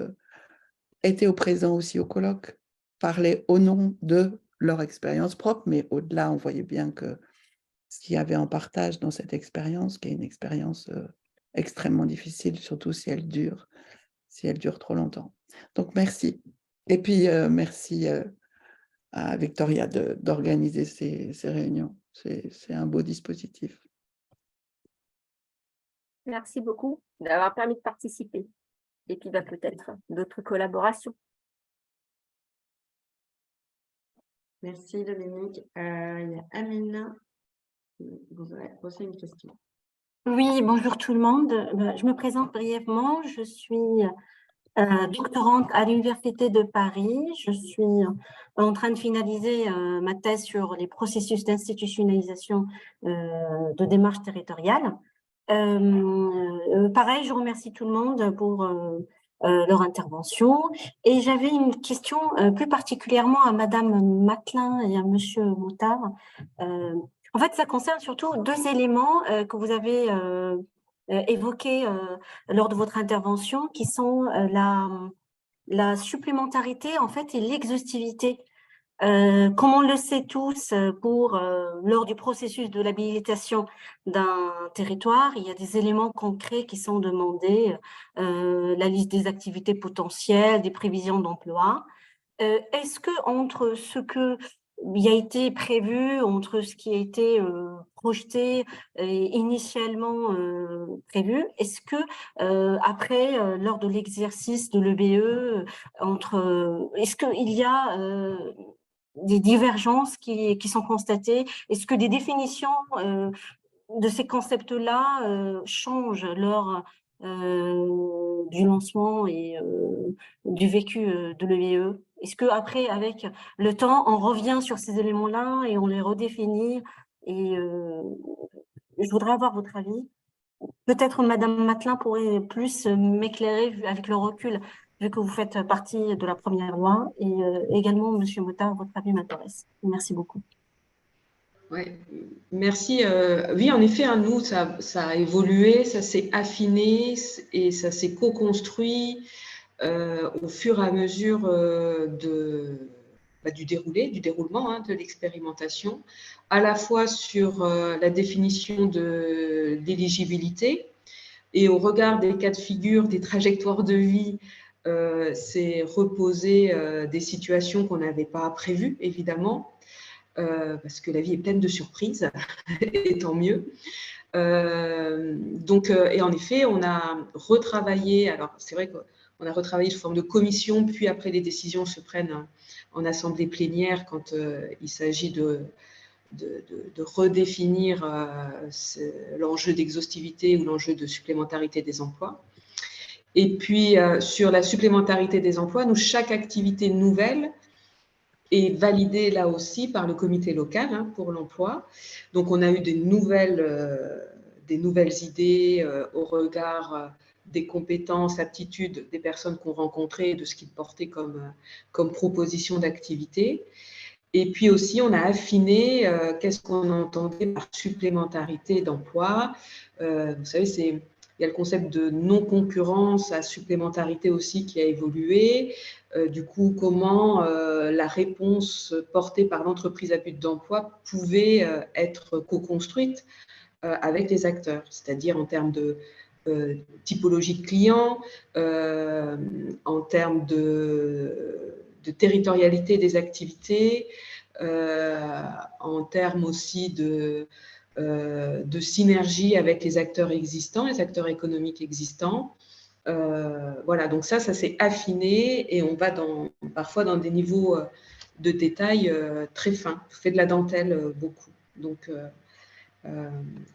étaient au présent aussi au colloque, parlaient au nom de leur expérience propre, mais au-delà, on voyait bien que ce qu'il y avait en partage dans cette expérience, qui est une expérience extrêmement difficile, surtout si elle dure trop longtemps. Donc, merci. Et puis, merci à Victoria d'organiser ces réunions. C'est un beau dispositif. Merci beaucoup d'avoir permis de participer. Et puis, peut-être d'autres collaborations. Merci Dominique. Il y a Amina qui vous aurait posé une question. Oui, bonjour tout le monde. Je me présente brièvement. Je suis doctorante à l'Université de Paris. Je suis en train de finaliser ma thèse sur les processus d'institutionnalisation de démarches territoriales. Pareil, je remercie tout le monde pour leur intervention. Et j'avais une question plus particulièrement à Madame Matelin et à Monsieur Moutard. En fait, ça concerne surtout deux éléments que vous avez évoqués lors de votre intervention, qui sont la supplémentarité en fait et l'exhaustivité. Comme on le sait tous, lors du processus de l'habilitation d'un territoire, il y a des éléments concrets qui sont demandés, la liste des activités potentielles, des prévisions d'emploi. Est-ce que entre ce que il a été prévu, entre ce qui a été projeté et initialement prévu, est-ce que après, lors de l'exercice de l'EBE, est-ce qu'il y a des divergences qui sont constatées? Est-ce que des définitions de ces concepts-là changent lors du lancement et du vécu de l'EBE? Est-ce qu'après, avec le temps, on revient sur ces éléments-là et on les redéfinit? Et je voudrais avoir votre avis. Peut-être Madame Matelin pourrait plus m'éclairer avec le recul, vu que vous faites partie de la première loi. Et également, Monsieur Moutard, votre avis m'intéresse. Merci beaucoup. Ouais, merci. Oui, en effet, hein, nous, ça a évolué, ça s'est affiné et ça s'est co-construit au fur et à mesure du déroulement hein, de l'expérimentation, à la fois sur la définition d'éligibilité et au regard des cas de figure, des trajectoires de vie, c'est reposer des situations qu'on n'avait pas prévues, évidemment. Parce que la vie est pleine de surprises, et tant mieux. Et en effet, on a retravaillé, alors c'est vrai qu'on a retravaillé sous forme de commission, puis après les décisions se prennent en assemblée plénière quand il s'agit de redéfinir l'enjeu d'exhaustivité ou l'enjeu de supplémentarité des emplois. Et puis, sur la supplémentarité des emplois, nous, chaque activité nouvelle est validée là aussi par le comité local hein, pour l'emploi. Donc, on a eu des nouvelles idées au regard des compétences, aptitudes des personnes qu'on rencontrait et de ce qu'ils portaient comme proposition d'activité. Et puis aussi, on a affiné qu'est-ce qu'on entendait par supplémentarité d'emploi. Vous savez, il y a le concept de non-concurrence à supplémentarité aussi qui a évolué. Du coup, comment la réponse portée par l'entreprise à but d'emploi pouvait être co-construite avec les acteurs, c'est-à-dire en termes de typologie de clients, en termes de territorialité des activités, en termes aussi de synergie avec les acteurs existants, les acteurs économiques existants. Voilà, donc ça s'est affiné et on va parfois dans des niveaux de détail très fins. On fait de la dentelle beaucoup. Donc,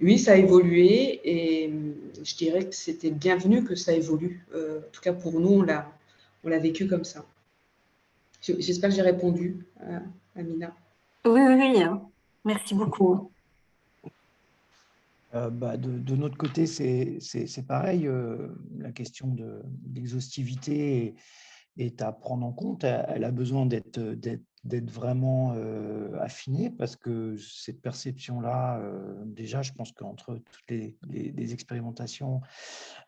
oui, ça a évolué et je dirais que c'était bienvenu que ça évolue. En tout cas, pour nous, on l'a vécu comme ça. J'espère que j'ai répondu, Amina. Oui. Merci beaucoup. De notre côté, c'est pareil. La question de l'exhaustivité est à prendre en compte. Elle a besoin d'être vraiment affinée parce que cette perception-là, déjà, je pense qu'entre toutes les expérimentations,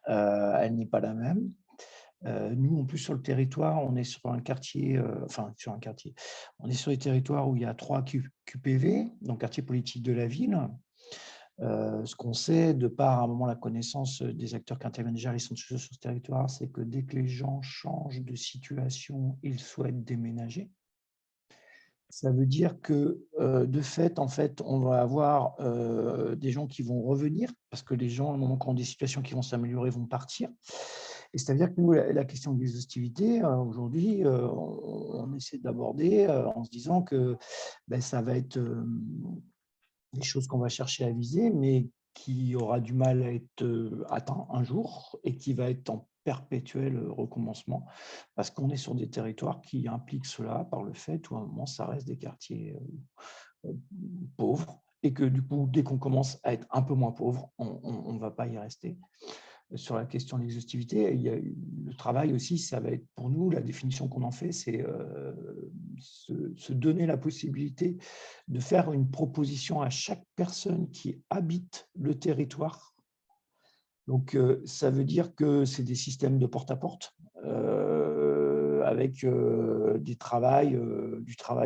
elle n'est pas la même. Nous, en plus, sur le territoire, on est sur un quartier, on est sur des territoires où il y a 3 QPV, donc quartier politique de la ville. Ce qu'on sait, de par à un moment la connaissance des acteurs qui interviennent déjà, ils sont toujours sur ce territoire, c'est que dès que les gens changent de situation, ils souhaitent déménager. Ça veut dire que, de fait, en fait, on va avoir des gens qui vont revenir, parce que les gens, au moment où ont des situations qui vont s'améliorer, vont partir. Et c'est-à-dire que nous, la question de l'exhaustivité, aujourd'hui, on essaie d'aborder en se disant que ça va être des choses qu'on va chercher à viser, mais qui aura du mal à être atteint un jour et qui va être en perpétuel recommencement, parce qu'on est sur des territoires qui impliquent cela par le fait où à un moment, ça reste des quartiers pauvres, et que du coup, dès qu'on commence à être un peu moins pauvre, on ne va pas y rester. Sur la question de l'exhaustivité, il y a le travail aussi, ça va être pour nous, la définition qu'on en fait, c'est se donner la possibilité de faire une proposition à chaque personne qui habite le territoire. Donc, ça veut dire que c'est des systèmes de porte-à-porte avec du travail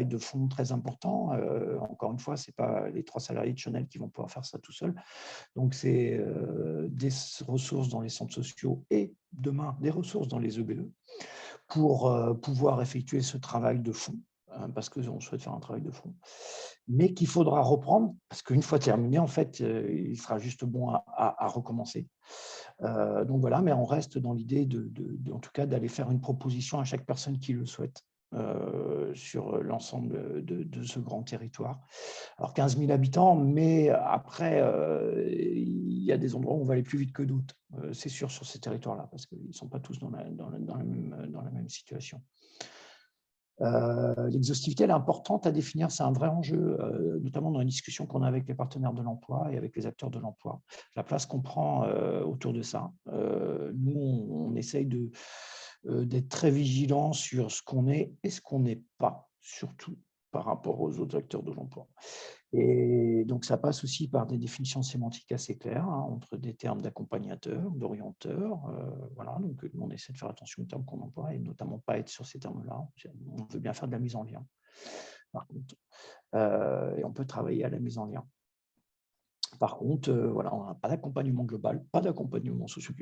de fond très important. Encore une fois, ce n'est pas les 3 salariés de Chanel qui vont pouvoir faire ça tout seuls. Donc, c'est des ressources dans les centres sociaux et demain, des ressources dans les EBE pour pouvoir effectuer ce travail de fond, parce qu'on souhaite faire un travail de fond, mais qu'il faudra reprendre, parce qu'une fois terminé, en fait, il sera juste bon à recommencer. Donc voilà, mais on reste dans l'idée en tout cas d'aller faire une proposition à chaque personne qui le souhaite sur l'ensemble de ce grand territoire. Alors 15 000 habitants, mais après, il y a des endroits où on va aller plus vite que d'autres, c'est sûr, sur ces territoires-là, parce qu'ils ne sont pas tous dans la même situation. L'exhaustivité, elle est importante à définir, c'est un vrai enjeu, notamment dans les discussions qu'on a avec les partenaires de l'emploi et avec les acteurs de l'emploi. La place qu'on prend autour de ça. Nous, on essaye d'être très vigilants sur ce qu'on est et ce qu'on n'est pas, surtout par rapport aux autres acteurs de l'emploi. Et donc, ça passe aussi par des définitions sémantiques assez claires, entre des termes d'accompagnateur, d'orienteur. Voilà, donc on essaie de faire attention aux termes qu'on emploie et notamment pas être sur ces termes-là. On veut bien faire de la mise en lien, par contre. Et on peut travailler à la mise en lien. Par contre, voilà, on n'a pas d'accompagnement global, pas d'accompagnement sociaux,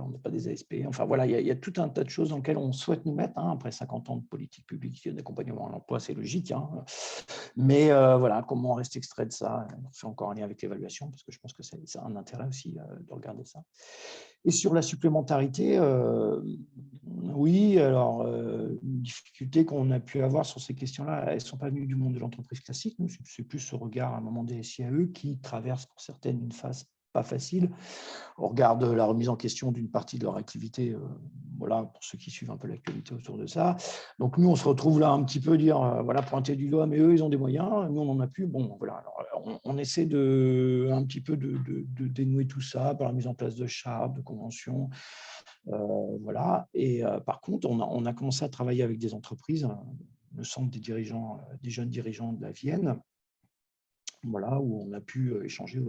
on n'est pas des ASP. Enfin, voilà, il y a tout un tas de choses dans lesquelles on souhaite nous mettre. Après 50 ans de politique publique d'accompagnement à l'emploi, c'est logique. Mais voilà, comment on reste extrait de ça? On fait encore un lien avec l'évaluation, parce que je pense que ça a un intérêt aussi de regarder ça. Et sur la supplémentarité, oui, alors, une difficulté qu'on a pu avoir sur ces questions-là, elles ne sont pas venues du monde de l'entreprise classique. C'est plus ce regard à un moment des SIAE qui traverse pour certaines une phase pas facile au regard de la remise en question d'une partie de leur activité, voilà, pour ceux qui suivent un peu l'actualité autour de ça. Donc nous, on se retrouve là un petit peu dire, voilà, pointer du doigt, mais eux, ils ont des moyens, nous, on n'en a plus. Bon, voilà, alors, on essaie un petit peu de dénouer tout ça par la mise en place de chartes, de conventions, voilà. Et par contre, on a commencé à travailler avec des entreprises, le centre des dirigeants, des jeunes dirigeants de la Vienne, voilà, où on a pu échanger,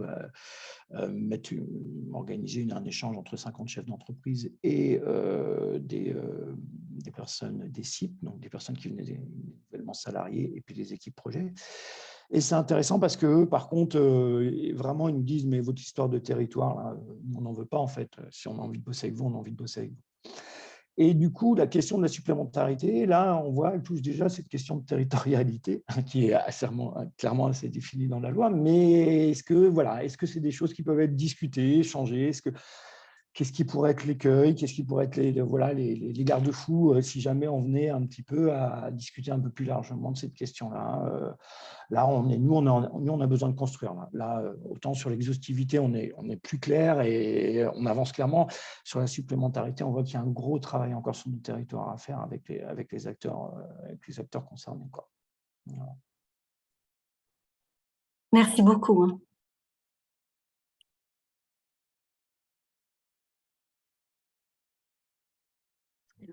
organiser un échange entre 50 chefs d'entreprise et des personnes, des CIP, donc des personnes qui venaient des nouvellement salariés, et puis des équipes projets. Et c'est intéressant parce que, par contre, vraiment, ils nous disent, mais votre histoire de territoire, là, on n'en veut pas, en fait. Si on a envie de bosser avec vous, on a envie de bosser avec vous. Et du coup, la question de la supplémentarité, là, on voit, elle touche déjà cette question de territorialité, qui est clairement assez définie dans la loi, mais est-ce que c'est des choses qui peuvent être discutées, échangées? Qu'est-ce qui pourrait être l'écueil? Qu'est-ce qui pourrait être les garde-fous si jamais on venait un petit peu à discuter un peu plus largement de cette question-là? Là, nous, on a besoin de construire. Là, autant sur l'exhaustivité, on est plus clair et on avance clairement. Sur la supplémentarité, on voit qu'il y a un gros travail encore sur nos territoires à faire avec les acteurs concernés, quoi. Voilà. Merci beaucoup.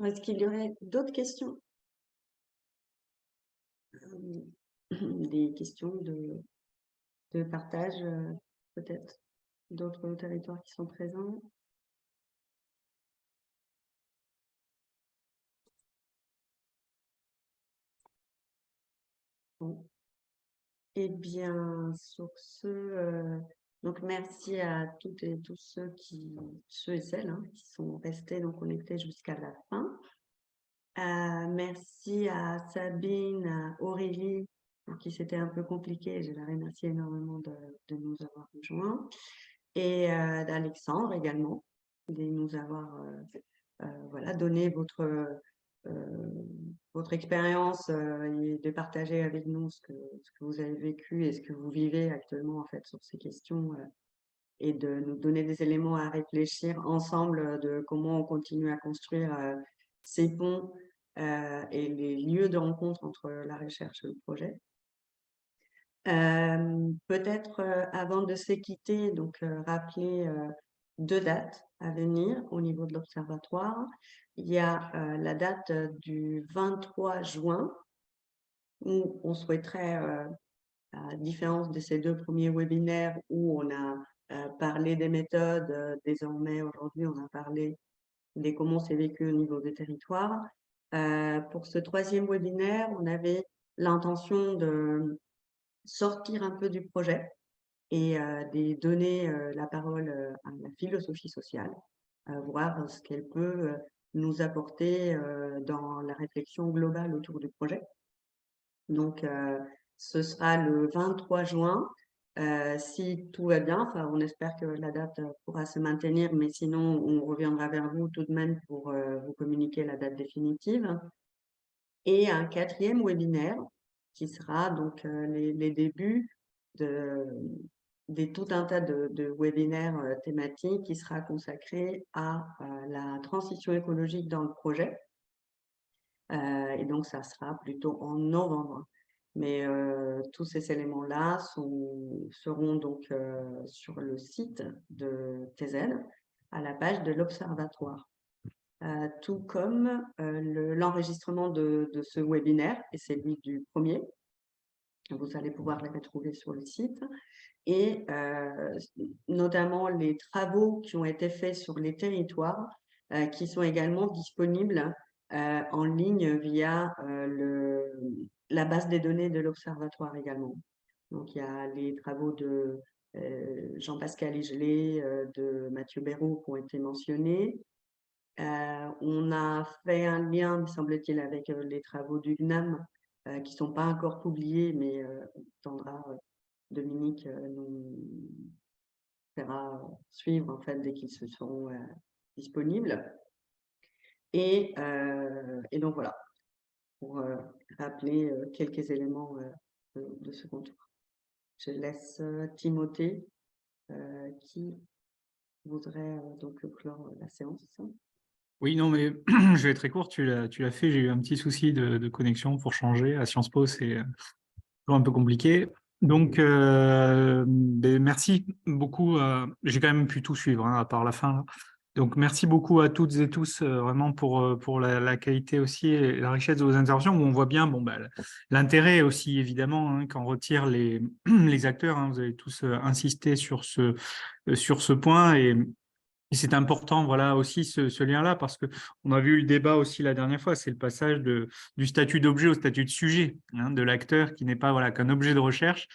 Est-ce qu'il y aurait d'autres questions? Des questions de partage, peut-être, d'autres territoires qui sont présents? Bon. Eh bien, sur ce, donc merci à toutes et tous ceux et celles qui sont restés donc connectés jusqu'à la fin. Merci à Sabine, à Aurélie, pour qui c'était un peu compliqué. Je la remercie énormément de nous avoir rejoints. Et d'Alexandre également, de nous avoir voilà, donné votre votre expérience et de partager avec nous ce que vous avez vécu et ce que vous vivez actuellement en fait sur ces questions et de nous donner des éléments à réfléchir ensemble de comment on continue à construire ces ponts et les lieux de rencontre entre la recherche et le projet. Peut-être avant de se quitter, donc rappeler 2 dates à venir au niveau de l'Observatoire. Il y a la date du 23 juin où on souhaiterait, à différence de ces 2 premiers webinaires où on a parlé des méthodes, désormais aujourd'hui on a parlé de comment c'est vécu au niveau des territoires. Pour ce 3e webinaire, on avait l'intention de sortir un peu du projet et de donner la parole à la philosophie sociale, voir ce qu'elle peut nous apporter dans la réflexion globale autour du projet. Donc, ce sera le 23 juin. Si tout va bien, enfin, on espère que la date pourra se maintenir, mais sinon, on reviendra vers vous tout de même pour vous communiquer la date définitive. Et un 4e webinaire qui sera donc les débuts de tout un tas de webinaires thématiques qui sera consacré à la transition écologique dans le projet. Et donc, ça sera plutôt en novembre. Mais tous ces éléments-là seront donc sur le site de TZ, à la page de l'Observatoire. Tout comme l'enregistrement de ce webinaire, et c'est lui du premier. Vous allez pouvoir les retrouver sur le site. Et notamment les travaux qui ont été faits sur les territoires, qui sont également disponibles en ligne via la base des données de l'Observatoire également. Donc, il y a les travaux de Jean-Pascal Igelé, de Mathieu Béraud qui ont été mentionnés. On a fait un lien, me semble-t-il, avec les travaux du CNAM qui ne sont pas encore publiés, mais Dominique nous fera suivre en fait, dès qu'ils se seront disponibles. Et donc voilà, pour rappeler quelques éléments de ce contour. Je laisse Timothée qui voudrait donc clore la séance. Oui, non, mais je vais être très court, tu l'as fait, j'ai eu un petit souci de connexion pour changer. À Sciences Po, c'est toujours un peu compliqué. Donc, merci beaucoup. J'ai quand même pu tout suivre, hein, à part la fin. Là. Donc, merci beaucoup à toutes et tous, vraiment, pour la qualité aussi et la richesse de vos interventions, où on voit bien l'intérêt aussi, évidemment, hein, qu'en retirent les acteurs. Hein, vous avez tous insisté sur ce point et c'est important, voilà, aussi ce lien-là, parce qu'on a vu le débat aussi la dernière fois, c'est le passage du statut d'objet au statut de sujet, hein, de l'acteur qui n'est pas voilà, qu'un objet de recherche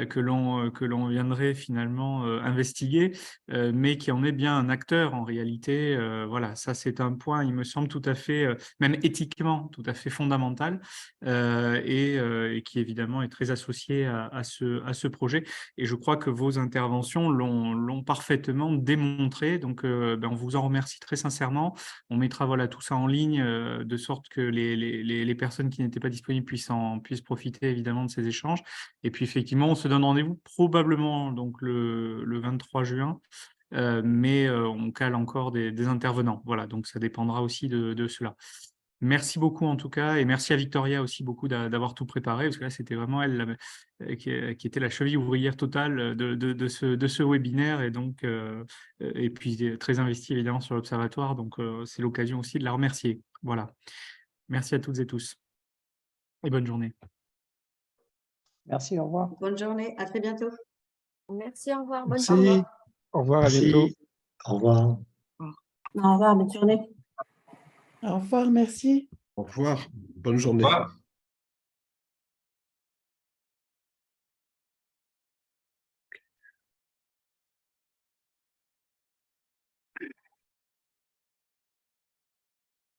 que l'on viendrait finalement investiguer, mais qui en est bien un acteur en réalité. Voilà, ça c'est un point, il me semble tout à fait, même éthiquement, tout à fait fondamental et qui évidemment est très associé à ce projet. Et je crois que vos interventions l'ont parfaitement démontré. Donc, on vous en remercie très sincèrement. On mettra voilà, tout ça en ligne de sorte que les personnes qui n'étaient pas disponibles puissent profiter évidemment de ces échanges. Et puis, effectivement, on se donne rendez-vous probablement donc, le 23 juin. Mais on cale encore des intervenants. Voilà, donc ça dépendra aussi de cela. Merci beaucoup en tout cas, et merci à Victoria aussi beaucoup d'avoir tout préparé, parce que là c'était vraiment elle qui était la cheville ouvrière totale de ce webinaire, et donc et puis très investie évidemment sur l'Observatoire, donc c'est l'occasion aussi de la remercier. Voilà, merci à toutes et tous, et bonne journée. Merci, au revoir. Bonne journée, à très bientôt. Merci, au revoir. Bonne Merci. journée. Au revoir, à bientôt. Au revoir. Au revoir, bonne journée. Au revoir, merci. Au revoir. Bonne journée. Au revoir.